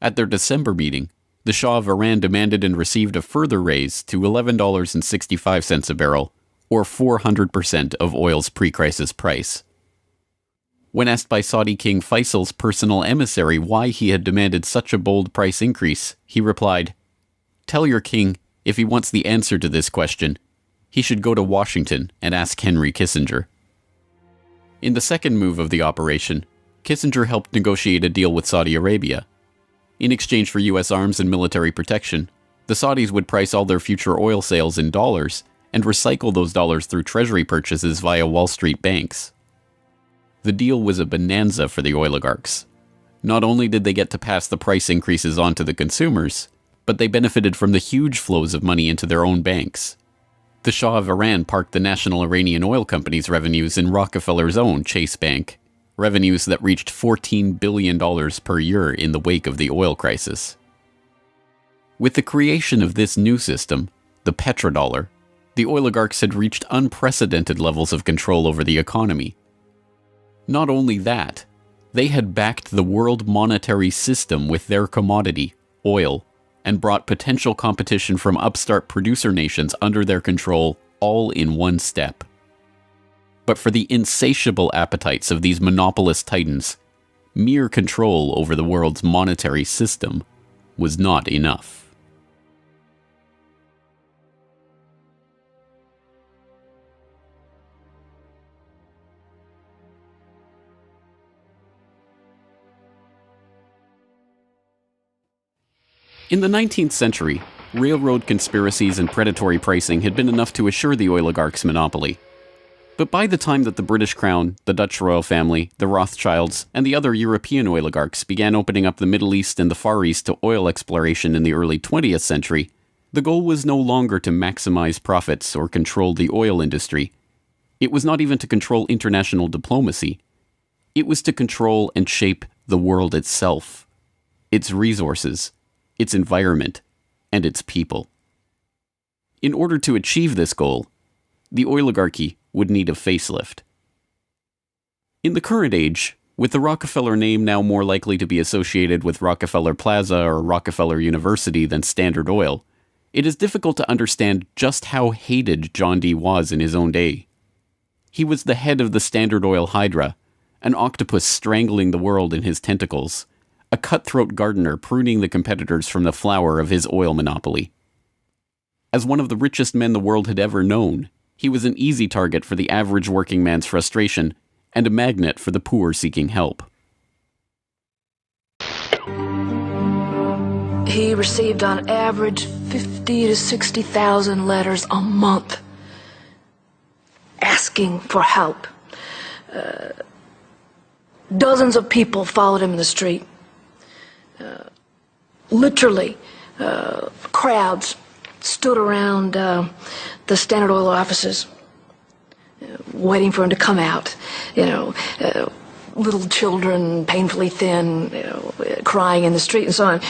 Speaker 5: At their December meeting, the Shah of Iran demanded and received a further raise to $11.65 a barrel, or 400% of oil's pre-crisis price. When asked by Saudi King Faisal's personal emissary why he had demanded such a bold price increase, he replied, "Tell your king, if he wants the answer to this question, he should go to Washington and ask Henry Kissinger." In the second move of the operation, Kissinger helped negotiate a deal with Saudi Arabia. In exchange for US arms and military protection, the Saudis would price all their future oil sales in dollars and recycle those dollars through treasury purchases via Wall Street banks. The deal was a bonanza for the oligarchs. Not only did they get to pass the price increases on to the consumers, but they benefited from the huge flows of money into their own banks. The Shah of Iran parked the National Iranian Oil Company's revenues in Rockefeller's own Chase Bank, revenues that reached $14 billion per year in the wake of the oil crisis. With the creation of this new system, the petrodollar, the oligarchs had reached unprecedented levels of control over the economy. Not only that, they had backed the world monetary system with their commodity, oil, and brought potential competition from upstart producer nations under their control all in one step. But for the insatiable appetites of these monopolist titans, mere control over the world's monetary system was not enough. In the 19th century, railroad conspiracies and predatory pricing had been enough to assure the oligarchs' monopoly. But by the time that the British Crown, the Dutch royal family, the Rothschilds, and the other European oligarchs began opening up the Middle East and the Far East to oil exploration in the early 20th century, the goal was no longer to maximize profits or control the oil industry. It was not even to control international diplomacy. It was to control and shape the world itself, its resources, its environment, and its people. In order to achieve this goal, the oligarchy would need a facelift. In the current age, with the Rockefeller name now more likely to be associated with Rockefeller Plaza or Rockefeller University than Standard Oil, it is difficult to understand just how hated John D. was in his own day. He was the head of the Standard Oil Hydra, an octopus strangling the world in his tentacles, a cutthroat gardener pruning the competitors from the flower of his oil monopoly. As one of the richest men the world had ever known, he was an easy target for the average working man's frustration and a magnet for the poor seeking help.
Speaker 16: He received on average 50 to 60,000 letters a month asking for help. Dozens of people followed him in the street. Literally, crowds stood around the Standard Oil offices waiting for him to come out. Little children, painfully thin, crying in the street and so on.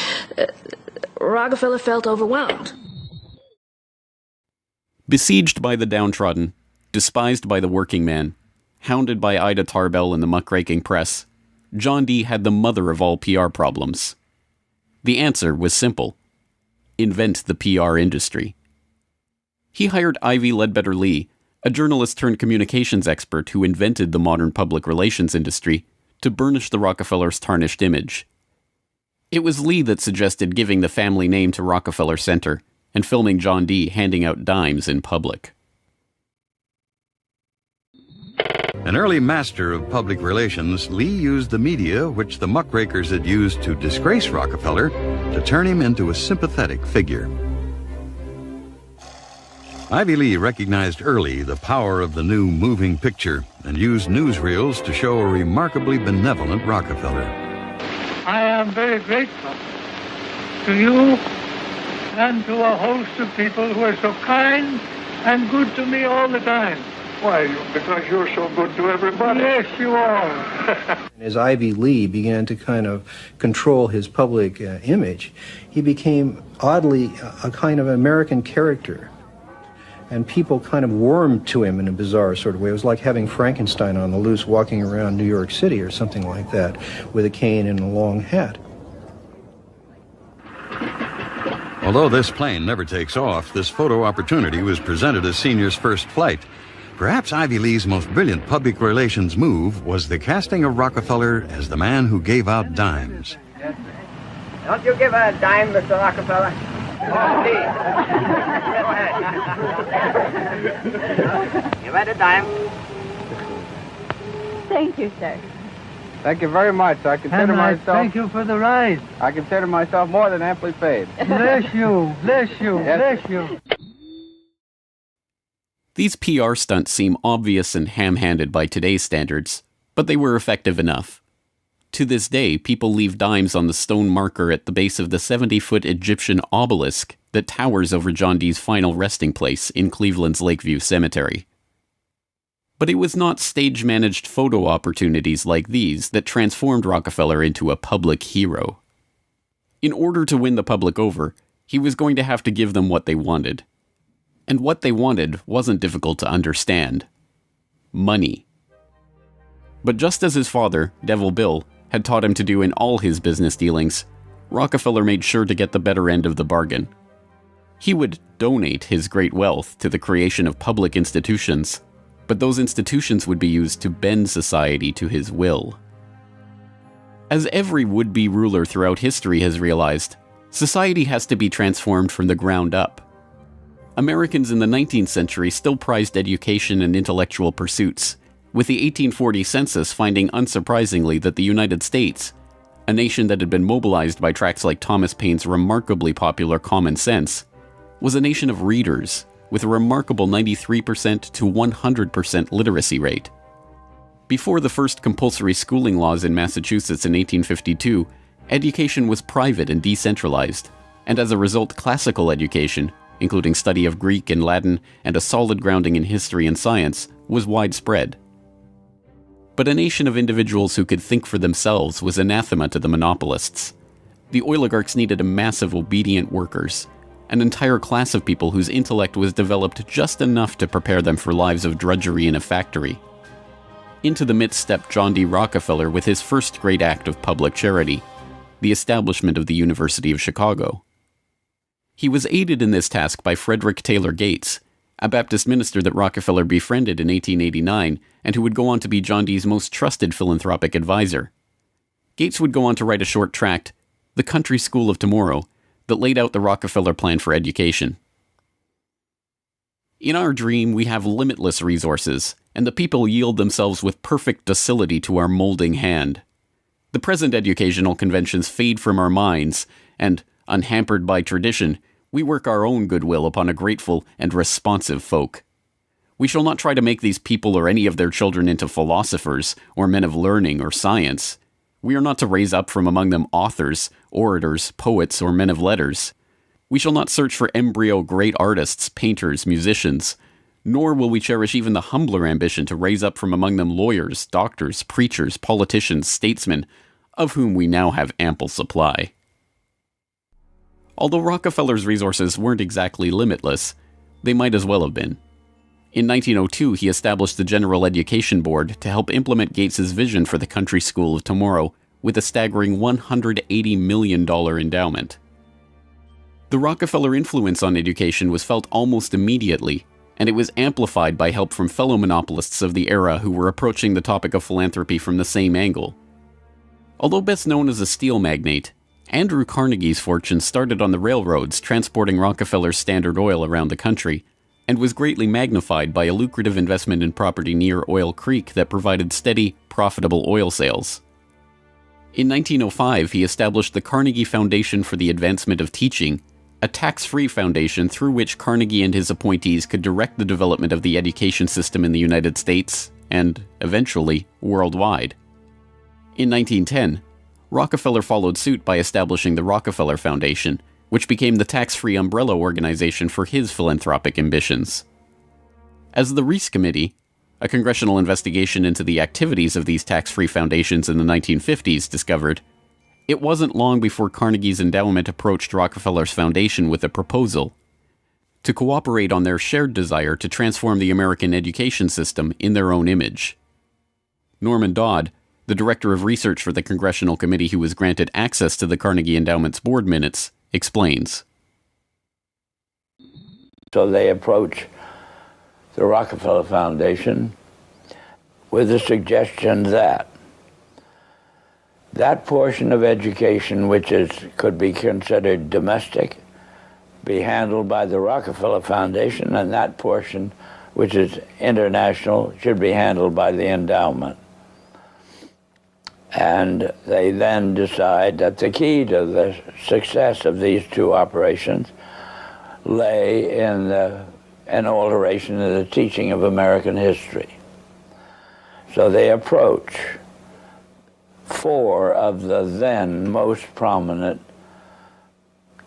Speaker 16: Rockefeller felt overwhelmed.
Speaker 5: Besieged by the downtrodden, despised by the working man, hounded by Ida Tarbell and the muckraking press, John D. had the mother of all PR problems. The answer was simple: invent the PR industry. He hired Ivy Ledbetter Lee, a journalist turned communications expert who invented the modern public relations industry, to burnish the Rockefellers' tarnished image. It was Lee that suggested giving the family name to Rockefeller Center and filming John D. handing out dimes in public.
Speaker 17: An early master of public relations, Lee used the media which the muckrakers had used to disgrace Rockefeller to turn him into a sympathetic figure. Ivy Lee recognized early the power of the new moving picture and used newsreels to show a remarkably benevolent Rockefeller.
Speaker 18: I am very grateful to you and to a host of people who are so kind and good to me all the time.
Speaker 19: Why, because you're so good to everybody.
Speaker 18: Yes, you are.
Speaker 20: As Ivy Lee began to kind of control his public image, he became oddly a kind of American character. And people kind of warmed to him in a bizarre sort of way. It was like having Frankenstein on the loose walking around New York City or something like that, with a cane and a long hat.
Speaker 17: Although this plane never takes off, this photo opportunity was presented as Senior's first flight. Perhaps Ivy Lee's most brilliant public relations move was the casting of Rockefeller as the man who gave out dimes.
Speaker 21: Don't you give a dime, Mr. Rockefeller? Oh, please. Go ahead. Give it a dime.
Speaker 22: Thank you, sir.
Speaker 21: Thank you very much. I consider myself...
Speaker 18: Thank you for the ride.
Speaker 21: I consider myself more than amply paid.
Speaker 18: Bless you, bless you,
Speaker 21: Yes.
Speaker 18: bless you.
Speaker 5: These PR stunts seem obvious and ham-handed by today's standards, but they were effective enough. To this day, people leave dimes on the stone marker at the base of the 70-foot Egyptian obelisk that towers over John D's final resting place in Cleveland's Lakeview Cemetery. But it was not stage-managed photo opportunities like these that transformed Rockefeller into a public hero. In order to win the public over, he was going to have to give them what they wanted. And what they wanted wasn't difficult to understand. Money. But just as his father, Devil Bill, had taught him to do in all his business dealings, Rockefeller made sure to get the better end of the bargain. He would donate his great wealth to the creation of public institutions, but those institutions would be used to bend society to his will. As every would-be ruler throughout history has realized, society has to be transformed from the ground up. Americans in the 19th century still prized education and intellectual pursuits, with the 1840 census finding unsurprisingly that the United States, a nation that had been mobilized by tracts like Thomas Paine's remarkably popular Common Sense, was a nation of readers with a remarkable 93% to 100% literacy rate. Before the first compulsory schooling laws in Massachusetts in 1852, education was private and decentralized, and as a result classical education, including study of Greek and Latin and a solid grounding in history and science, was widespread. But a nation of individuals who could think for themselves was anathema to the monopolists. The oligarchs needed a mass of obedient workers, an entire class of people whose intellect was developed just enough to prepare them for lives of drudgery in a factory. Into the midst stepped John D. Rockefeller with his first great act of public charity, the establishment of the University of Chicago. He was aided in this task by Frederick Taylor Gates, a Baptist minister that Rockefeller befriended in 1889 and who would go on to be John D.'s most trusted philanthropic advisor. Gates would go on to write a short tract, The Country School of Tomorrow, that laid out the Rockefeller plan for education. In our dream, we have limitless resources, and the people yield themselves with perfect docility to our molding hand. The present educational conventions fade from our minds, and, unhampered by tradition, we work our own goodwill upon a grateful and responsive folk. We shall not try to make these people or any of their children into philosophers, or men of learning or science. We are not to raise up from among them authors, orators, poets, or men of letters. We shall not search for embryo great artists, painters, musicians, nor will we cherish even the humbler ambition to raise up from among them lawyers, doctors, preachers, politicians, statesmen, of whom we now have ample supply. Although Rockefeller's resources weren't exactly limitless, they might as well have been. In 1902, he established the General Education Board to help implement Gates's vision for the Country School of Tomorrow with a staggering $180 million endowment. The Rockefeller influence on education was felt almost immediately, and it was amplified by help from fellow monopolists of the era who were approaching the topic of philanthropy from the same angle. Although best known as a steel magnate, Andrew Carnegie's fortune started on the railroads transporting Rockefeller's Standard Oil around the country, and was greatly magnified by a lucrative investment in property near Oil Creek that provided steady, profitable oil sales. In 1905, he established the Carnegie Foundation for the Advancement of Teaching, a tax-free foundation through which Carnegie and his appointees could direct the development of the education system in the United States, and, eventually, worldwide. In 1910, Rockefeller followed suit by establishing the Rockefeller Foundation, which became the tax-free umbrella organization for his philanthropic ambitions. As the Reese Committee, a congressional investigation into the activities of these tax-free foundations in the 1950s, discovered, it wasn't long before Carnegie's endowment approached Rockefeller's foundation with a proposal to cooperate on their shared desire to transform the American education system in their own image. Norman Dodd, the director of research for the congressional committee who was granted access to the Carnegie Endowment's board minutes, explains.
Speaker 1: So they approach the Rockefeller Foundation with the suggestion that that portion of education which could be considered domestic be handled by the Rockefeller Foundation, and that portion which is international should be handled by the endowment. And they then decide that the key to the success of these two operations lay in an alteration in the teaching of American history. So they approach four of the then most prominent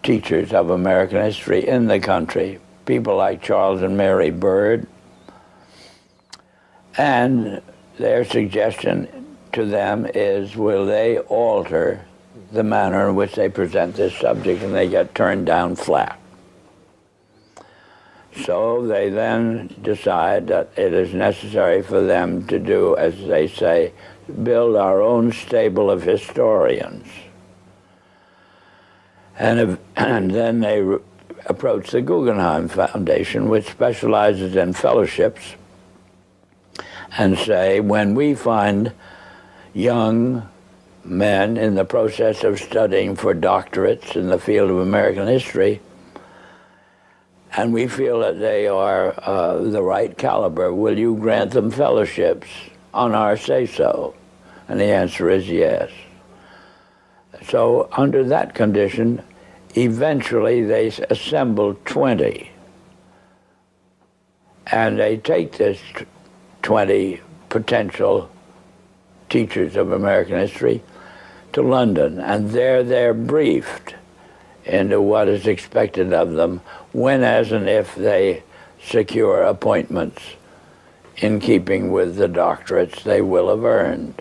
Speaker 1: teachers of American history in the country, people like Charles and Mary Bird, and their suggestion to them is, will they alter the manner in which they present this subject, and they get turned down flat. So they then decide that it is necessary for them to do, as they say, build our own stable of historians. And then they approach the Guggenheim Foundation, which specializes in fellowships, and say, when we find young men in the process of studying for doctorates in the field of American history, and we feel that they are the right caliber, will you grant them fellowships on our say-so? And the answer is yes. So under that condition, eventually they assemble 20. And they take this 20 potential teachers of American history to London, and there they're briefed into what is expected of them when, as, and if they secure appointments in keeping with the doctorates they will have earned.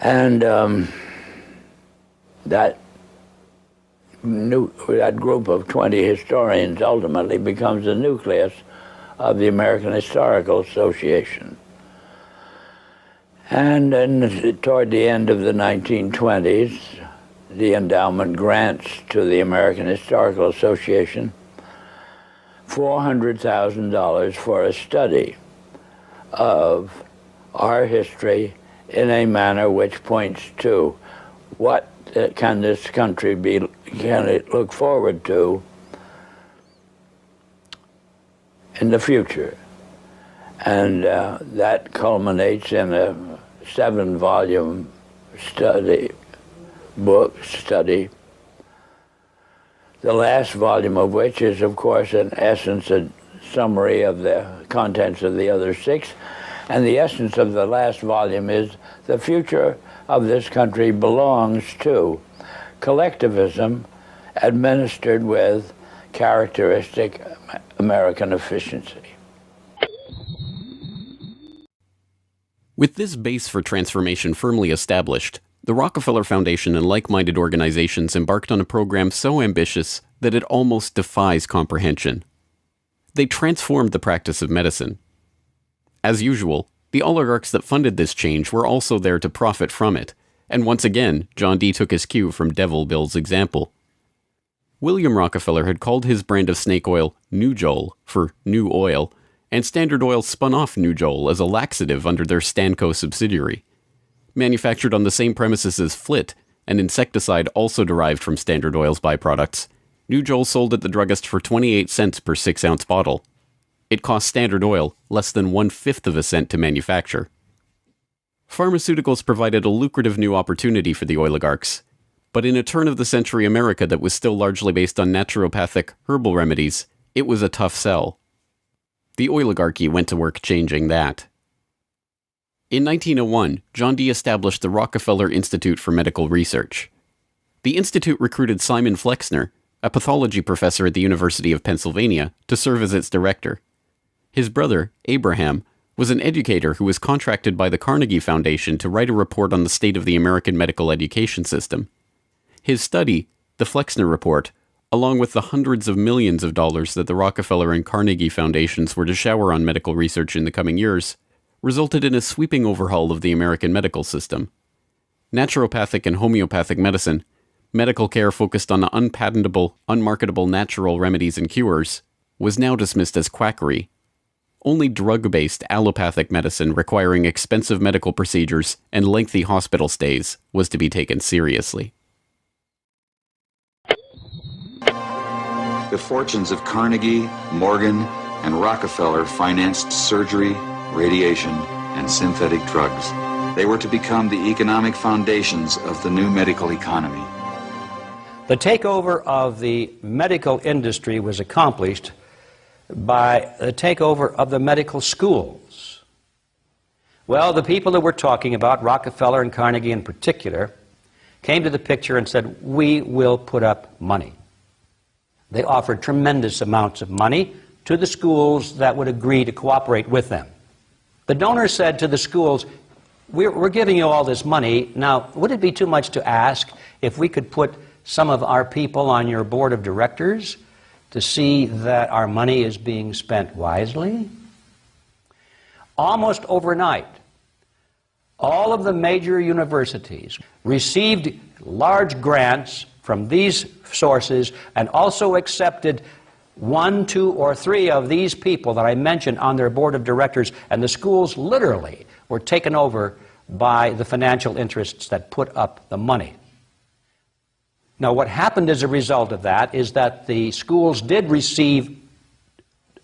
Speaker 1: And that group of 20 historians ultimately becomes the nucleus of the American Historical Association. And then toward the end of the 1920s, the endowment grants to the American Historical Association $400,000 for a study of our history in a manner which points to what can this country can it look forward to in the future. And that culminates in a 7-volume study, the last volume of which is, of course, in essence a summary of the contents of the other 6. And the essence of the last volume is the future of this country belongs to collectivism administered with characteristic American efficiency.
Speaker 5: With this base for transformation firmly established, the Rockefeller Foundation and like-minded organizations embarked on a program so ambitious that it almost defies comprehension. They transformed the practice of medicine. As usual, the oligarchs that funded this change were also there to profit from it, and once again, John D. took his cue from Devil Bill's example. William Rockefeller had called his brand of snake oil Nujol for new oil, and Standard Oil spun off Nujol as a laxative under their Stanco subsidiary. Manufactured on the same premises as Flit, an insecticide also derived from Standard Oil's byproducts, Nujol sold at the druggist for 28 cents per 6-ounce bottle. It cost Standard Oil less than 1/5 of a cent to manufacture. Pharmaceuticals provided a lucrative new opportunity for the oligarchs, but in a turn-of-the-century America that was still largely based on naturopathic herbal remedies, it was a tough sell. The oligarchy went to work changing that. In 1901, John D. established the Rockefeller Institute for Medical Research. The institute recruited Simon Flexner, a pathology professor at the University of Pennsylvania, to serve as its director. His brother, Abraham, was an educator who was contracted by the Carnegie Foundation to write a report on the state of the American medical education system. His study, the Flexner Report, along with the hundreds of millions of dollars that the Rockefeller and Carnegie Foundations were to shower on medical research in the coming years, resulted in a sweeping overhaul of the American medical system. Naturopathic and homeopathic medicine, medical care focused on unpatentable, unmarketable natural remedies and cures, was now dismissed as quackery. Only drug-based allopathic medicine requiring expensive medical procedures and lengthy hospital stays was to be taken seriously.
Speaker 2: The fortunes of Carnegie, Morgan, and Rockefeller financed surgery, radiation, and synthetic drugs. They were to become the economic foundations of the new medical economy.
Speaker 22: The takeover of the medical industry was accomplished by the takeover of the medical schools. Well, the people that we're talking about, Rockefeller and Carnegie in particular, came to the picture and said, we will put up money. They offered tremendous amounts of money to the schools that would agree to cooperate with them. The donors said to the schools, we're giving you all this money. Now, would it be too much to ask if we could put some of our people on your board of directors to see that our money is being spent wisely? Almost overnight, all of the major universities received large grants from these sources and also accepted 1, 2, or 3 of these people that I mentioned on their board of directors, and the schools literally were taken over by the financial interests that put up the money. Now, what happened as a result of that is that the schools did receive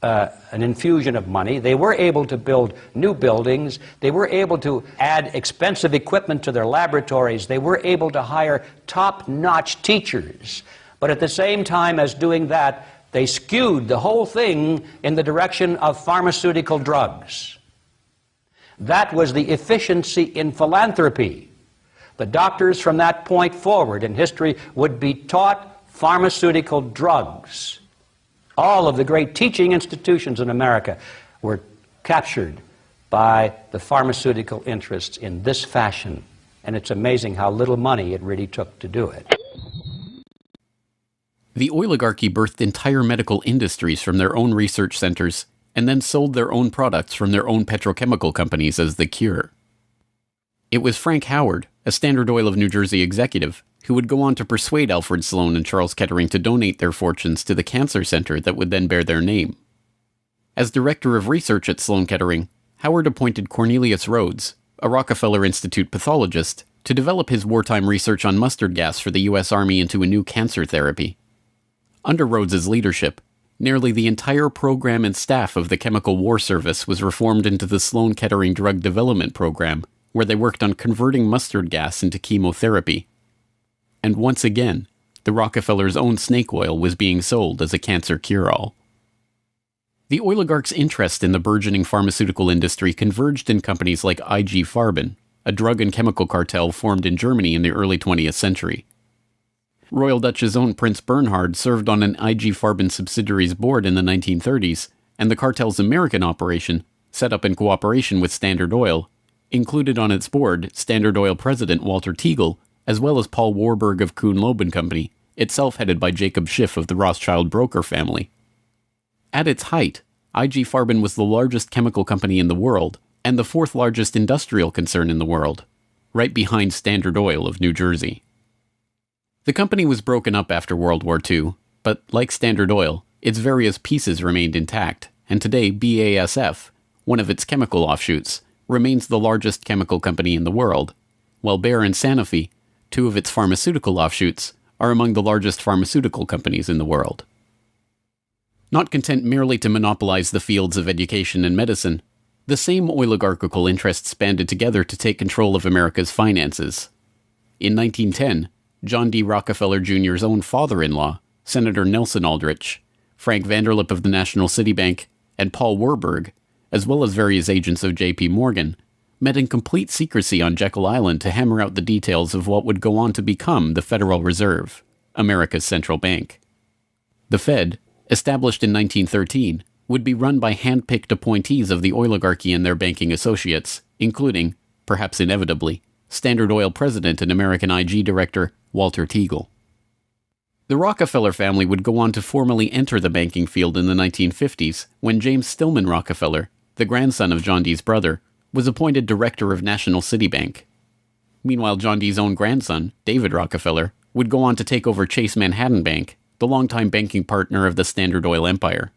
Speaker 22: an infusion of money. They were able to build new buildings. They were able to add expensive equipment to their laboratories. They were able to hire top-notch teachers. But at the same time as doing that, they skewed the whole thing in the direction of pharmaceutical drugs. That was the efficiency in philanthropy. The doctors from that point forward in history would be taught pharmaceutical drugs. All of the great teaching institutions in America were captured by the pharmaceutical interests in this fashion. And it's amazing how little money it really took to do it.
Speaker 5: The oligarchy birthed entire medical industries from their own research centers and then sold their own products from their own petrochemical companies as the cure. It was Frank Howard, a Standard Oil of New Jersey executive, who would go on to persuade Alfred Sloan and Charles Kettering to donate their fortunes to the cancer center that would then bear their name. As director of research at Sloan Kettering, Howard appointed Cornelius Rhodes, a Rockefeller Institute pathologist, to develop his wartime research on mustard gas for the U.S. Army into a new cancer therapy. Under Rhodes's leadership, nearly the entire program and staff of the Chemical War Service was reformed into the Sloan Kettering Drug Development Program, where they worked on converting mustard gas into chemotherapy. And once again, the Rockefellers' own snake oil was being sold as a cancer cure-all. The oligarchs' interest in the burgeoning pharmaceutical industry converged in companies like IG Farben, a drug and chemical cartel formed in Germany in the early 20th century. Royal Dutch's own Prince Bernhard served on an IG Farben subsidiary's board in the 1930s, and the cartel's American operation, set up in cooperation with Standard Oil, included on its board Standard Oil president Walter Teagle, as well as Paul Warburg of Kuhn-Loeb and Company, itself headed by Jacob Schiff of the Rothschild broker family. At its height, IG Farben was the largest chemical company in the world, and the fourth largest industrial concern in the world, right behind Standard Oil of New Jersey. The company was broken up after World War II, but like Standard Oil, its various pieces remained intact, and today BASF, one of its chemical offshoots, remains the largest chemical company in the world, while Bayer and Sanofi, two of its pharmaceutical offshoots, are among the largest pharmaceutical companies in the world. Not content merely to monopolize the fields of education and medicine, the same oligarchical interests banded together to take control of America's finances. In 1910, John D. Rockefeller Jr.'s own father-in-law, Senator Nelson Aldrich, Frank Vanderlip of the National City Bank, and Paul Warburg, as well as various agents of J.P. Morgan, met in complete secrecy on Jekyll Island to hammer out the details of what would go on to become the Federal Reserve, America's central bank. The Fed, established in 1913, would be run by hand-picked appointees of the oligarchy and their banking associates, including, perhaps inevitably, Standard Oil president and American IG director Walter Teagle. The Rockefeller family would go on to formally enter the banking field in the 1950s when James Stillman Rockefeller, the grandson of John D's brother, was appointed director of National City Bank. Meanwhile, John D's own grandson, David Rockefeller, would go on to take over Chase Manhattan Bank, the longtime banking partner of the Standard Oil empire.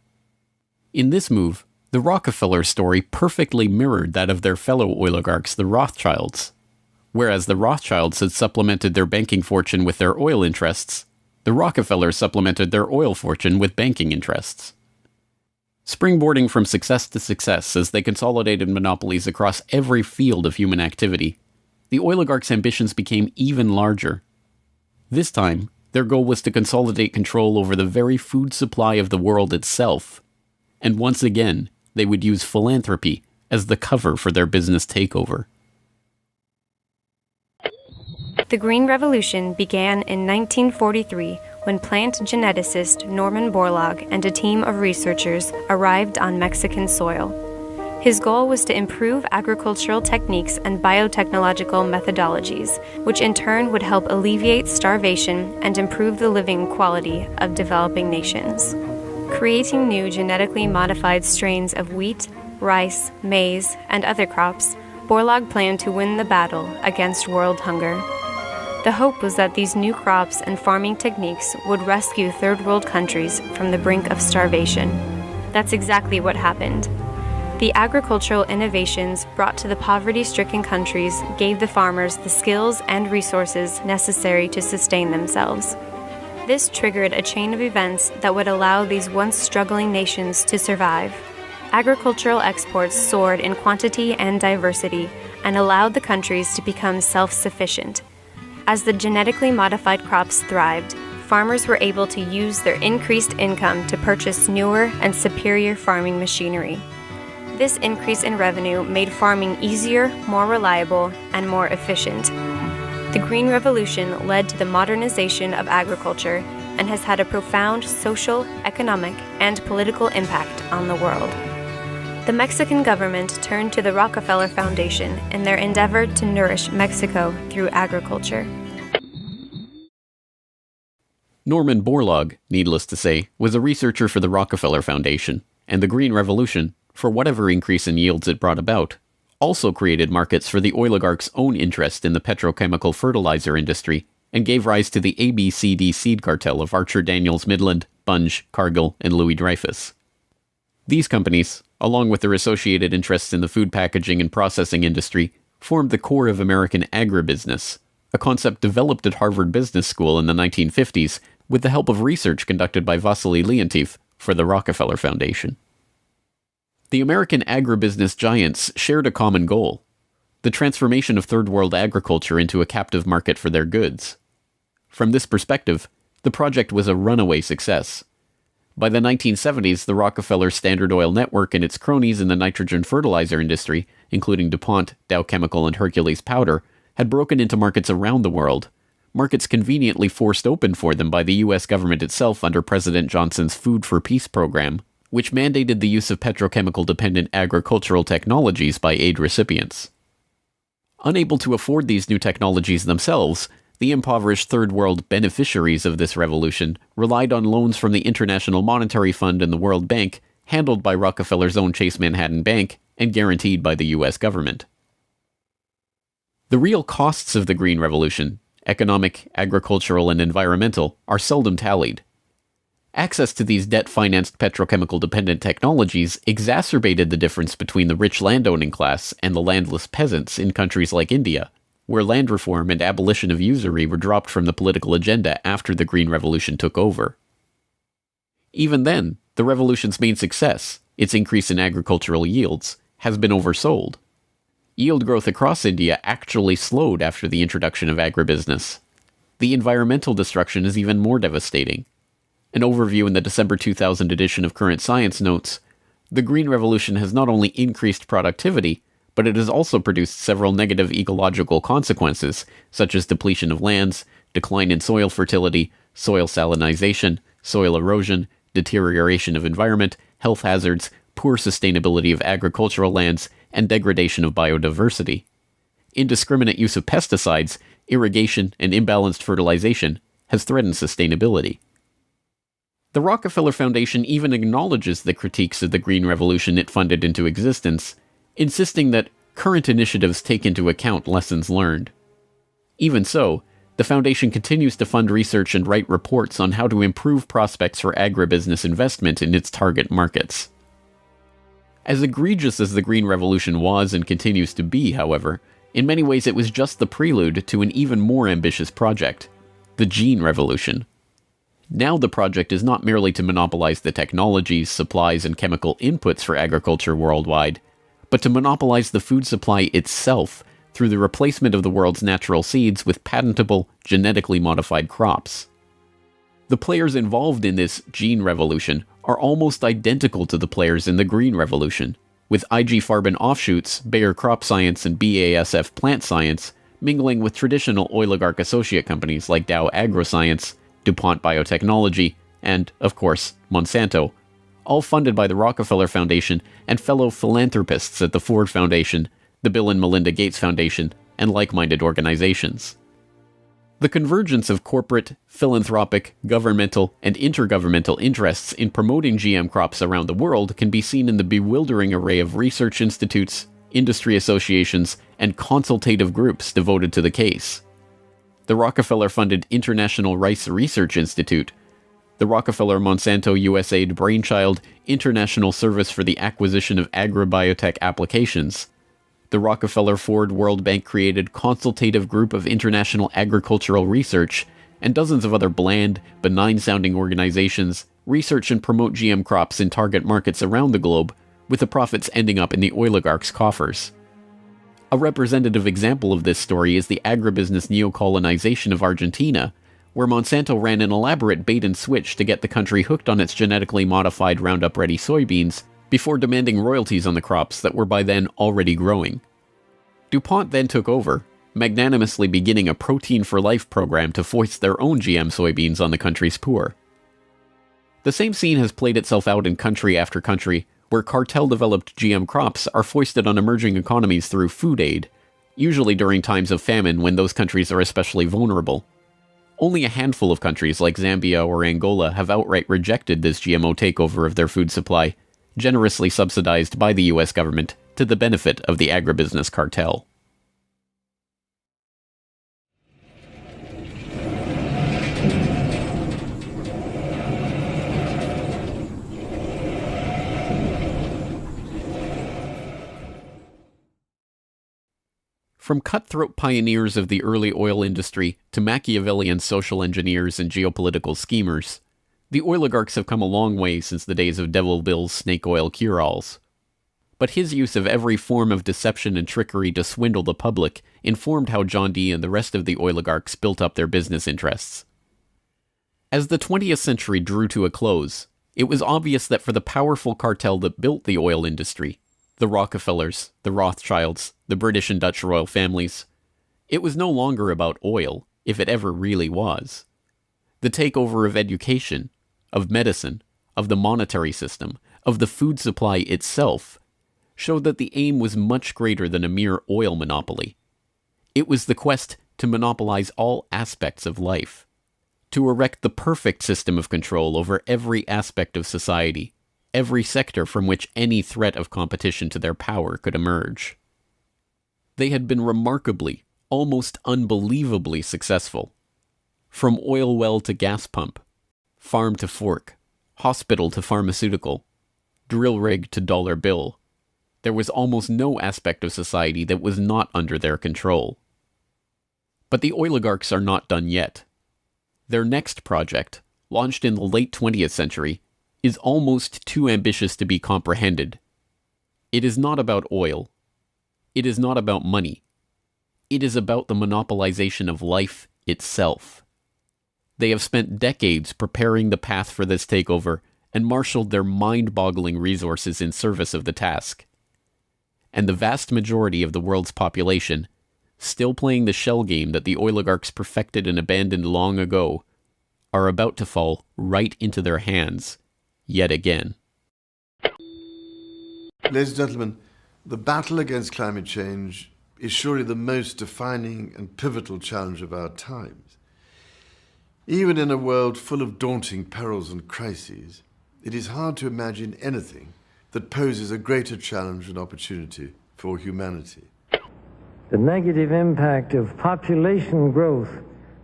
Speaker 5: In this move, the Rockefeller story perfectly mirrored that of their fellow oligarchs, the Rothschilds. Whereas the Rothschilds had supplemented their banking fortune with their oil interests, the Rockefellers supplemented their oil fortune with banking interests. Springboarding from success to success as they consolidated monopolies across every field of human activity, the oligarchs' ambitions became even larger. This time, their goal was to consolidate control over the very food supply of the world itself, and once again, they would use philanthropy as the cover for their business takeover.
Speaker 3: The Green Revolution began in 1943 when plant geneticist Norman Borlaug and a team of researchers arrived on Mexican soil. His goal was to improve agricultural techniques and biotechnological methodologies, which in turn would help alleviate starvation and improve the living quality of developing nations. Creating new genetically modified strains of wheat, rice, maize, and other crops, Borlaug planned to win the battle against world hunger. The hope was that these new crops and farming techniques would rescue third world countries from the brink of starvation. That's exactly what happened. The agricultural innovations brought to the poverty-stricken countries gave the farmers the skills and resources necessary to sustain themselves. This triggered a chain of events that would allow these once struggling nations to survive. Agricultural exports soared in quantity and diversity and allowed the countries to become self-sufficient. As the genetically modified crops thrived, farmers were able to use their increased income to purchase newer and superior farming machinery. This increase in revenue made farming easier, more reliable, and more efficient. The Green Revolution led to the modernization of agriculture and has had a profound social, economic, and political impact on the world. The Mexican government turned to the Rockefeller Foundation in their endeavor to nourish Mexico through agriculture.
Speaker 5: Norman Borlaug, needless to say, was a researcher for the Rockefeller Foundation, and the Green Revolution, for whatever increase in yields it brought about, also created markets for the oligarchs' own interest in the petrochemical fertilizer industry and gave rise to the ABCD seed cartel of Archer Daniels Midland, Bunge, Cargill, and Louis Dreyfus. These companies, along with their associated interests in the food packaging and processing industry, formed the core of American agribusiness, a concept developed at Harvard Business School in the 1950s with the help of research conducted by Vasily Leontief for the Rockefeller Foundation. The American agribusiness giants shared a common goal: the transformation of Third World agriculture into a captive market for their goods. From this perspective, the project was a runaway success. By the 1970s, the Rockefeller Standard Oil network and its cronies in the nitrogen fertilizer industry, including DuPont, Dow Chemical, and Hercules Powder, had broken into markets around the world, markets conveniently forced open for them by the U.S. government itself under President Johnson's Food for Peace program, which mandated the use of petrochemical-dependent agricultural technologies by aid recipients. Unable to afford these new technologies themselves, the impoverished Third World beneficiaries of this revolution relied on loans from the International Monetary Fund and the World Bank, handled by Rockefeller's own Chase Manhattan Bank and guaranteed by the U.S. government. The real costs of the Green Revolution, economic, agricultural, and environmental, are seldom tallied. Access to these debt-financed petrochemical-dependent technologies exacerbated the difference between the rich landowning class and the landless peasants in countries like India, where land reform and abolition of usury were dropped from the political agenda after the Green Revolution took over. Even then, the revolution's main success, its increase in agricultural yields, has been oversold. Yield growth across India actually slowed after the introduction of agribusiness. The environmental destruction is even more devastating. An overview in the December 2000 edition of Current Science notes, the Green Revolution has not only increased productivity, but it has also produced several negative ecological consequences, such as depletion of lands, decline in soil fertility, soil salinization, soil erosion, deterioration of environment, health hazards, poor sustainability of agricultural lands, and degradation of biodiversity. Indiscriminate use of pesticides, irrigation, and imbalanced fertilization has threatened sustainability. The Rockefeller Foundation even acknowledges the critiques of the Green Revolution it funded into existence, insisting that current initiatives take into account lessons learned. Even so, the Foundation continues to fund research and write reports on how to improve prospects for agribusiness investment in its target markets. As egregious as the Green Revolution was and continues to be, however, in many ways it was just the prelude to an even more ambitious project, the Gene Revolution. Now the project is not merely to monopolize the technologies, supplies, and chemical inputs for agriculture worldwide, but to monopolize the food supply itself through the replacement of the world's natural seeds with patentable, genetically modified crops. The players involved in this Gene Revolution are almost identical to the players in the Green Revolution, with IG Farben offshoots, Bayer Crop Science, and BASF Plant Science mingling with traditional oligarch associate companies like Dow AgroScience, DuPont Biotechnology, and, of course, Monsanto, all funded by the Rockefeller Foundation and fellow philanthropists at the Ford Foundation, the Bill and Melinda Gates Foundation, and like-minded organizations. The convergence of corporate, philanthropic, governmental, and intergovernmental interests in promoting GM crops around the world can be seen in the bewildering array of research institutes, industry associations, and consultative groups devoted to the case. The Rockefeller-funded International Rice Research Institute, the Rockefeller-Monsanto USAID Brainchild International Service for the Acquisition of Agrobiotech Applications, the Rockefeller-Ford World Bank-created Consultative Group of International Agricultural Research, and dozens of other bland, benign-sounding organizations research and promote GM crops in target markets around the globe, with the profits ending up in the oligarchs' coffers. A representative example of this story is the agribusiness neocolonization of Argentina, where Monsanto ran an elaborate bait-and-switch to get the country hooked on its genetically modified Roundup-ready soybeans, before demanding royalties on the crops that were by then already growing. DuPont then took over, magnanimously beginning a Protein for Life program to foist their own GM soybeans on the country's poor. The same scene has played itself out in country after country, where cartel-developed GM crops are foisted on emerging economies through food aid, usually during times of famine when those countries are especially vulnerable. Only a handful of countries like Zambia or Angola have outright rejected this GMO takeover of their food supply, generously subsidized by the US government to the benefit of the agribusiness cartel. From cutthroat pioneers of the early oil industry to Machiavellian social engineers and geopolitical schemers, the oligarchs have come a long way since the days of Devil Bill's snake oil cure-alls. But his use of every form of deception and trickery to swindle the public informed how John D. and the rest of the oligarchs built up their business interests. As the 20th century drew to a close, it was obvious that for the powerful cartel that built the oil industry, the Rockefellers, the Rothschilds, the British and Dutch royal families, it was no longer about oil, if it ever really was. The takeover of education, of medicine, of the monetary system, of the food supply itself, showed that the aim was much greater than a mere oil monopoly. It was the quest to monopolize all aspects of life, to erect the perfect system of control over every aspect of society, every sector from which any threat of competition to their power could emerge. They had been remarkably, almost unbelievably successful. From oil well to gas pump, farm to fork, hospital to pharmaceutical, drill rig to dollar bill, there was almost no aspect of society that was not under their control. But the oligarchs are not done yet. Their next project, launched in the late 20th century, is almost too ambitious to be comprehended. It is not about oil. It is not about money. It is about the monopolization of life itself. They have spent decades preparing the path for this takeover and marshaled their mind-boggling resources in service of the task. And the vast majority of the world's population, still playing the shell game that the oligarchs perfected and abandoned long ago, are about to fall right into their hands yet again.
Speaker 4: Ladies and gentlemen, the battle against climate change is surely the most defining and pivotal challenge of our times. Even in a world full of daunting perils and crises, it is hard to imagine anything that poses a greater challenge and opportunity for humanity.
Speaker 10: The negative impact of population growth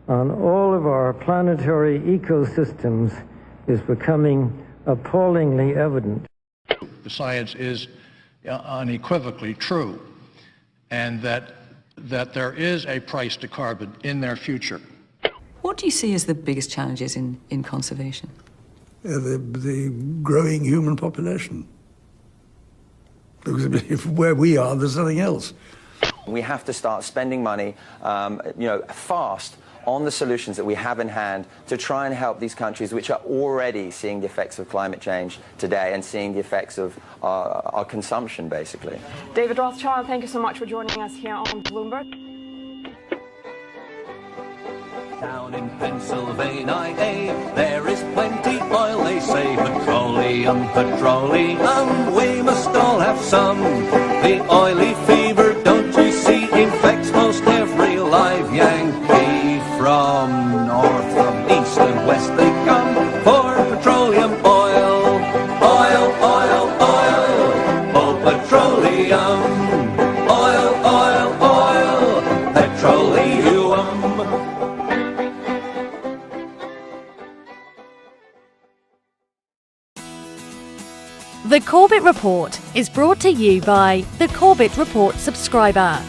Speaker 10: on all of our planetary ecosystems is becoming appallingly evident.
Speaker 18: The science is unequivocally true, and that there is a price to carbon in their future.
Speaker 7: What do you see as the biggest challenges in conservation?
Speaker 23: The growing human population. Because where we are, there's nothing else.
Speaker 24: We have to start spending money, fast on the solutions that we have in hand to try and help these countries which are already seeing the effects of climate change today and seeing the effects of our consumption, basically.
Speaker 25: David Rothschild, thank you so much for joining us here on Bloomberg.
Speaker 9: Down in Pennsylvania, there is plenty oil, they say, petroleum, petroleum, we must all have some. The oily fever, don't you see, infects most every live Yankee. From north, from east and west they come for petroleum oil. Oil, oil, oil, oh petroleum. Oil, oil, oil, petroleum.
Speaker 26: The Corbett Report is brought to you by the Corbett Report subscriber,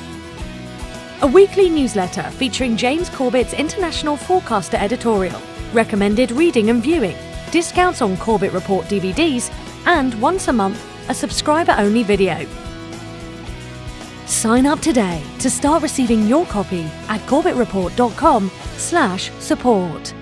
Speaker 26: a weekly newsletter featuring James Corbett's International Forecaster editorial, recommended reading and viewing, discounts on Corbett Report DVDs, and once a month, a subscriber-only video. Sign up today to start receiving your copy at corbettreport.com/support.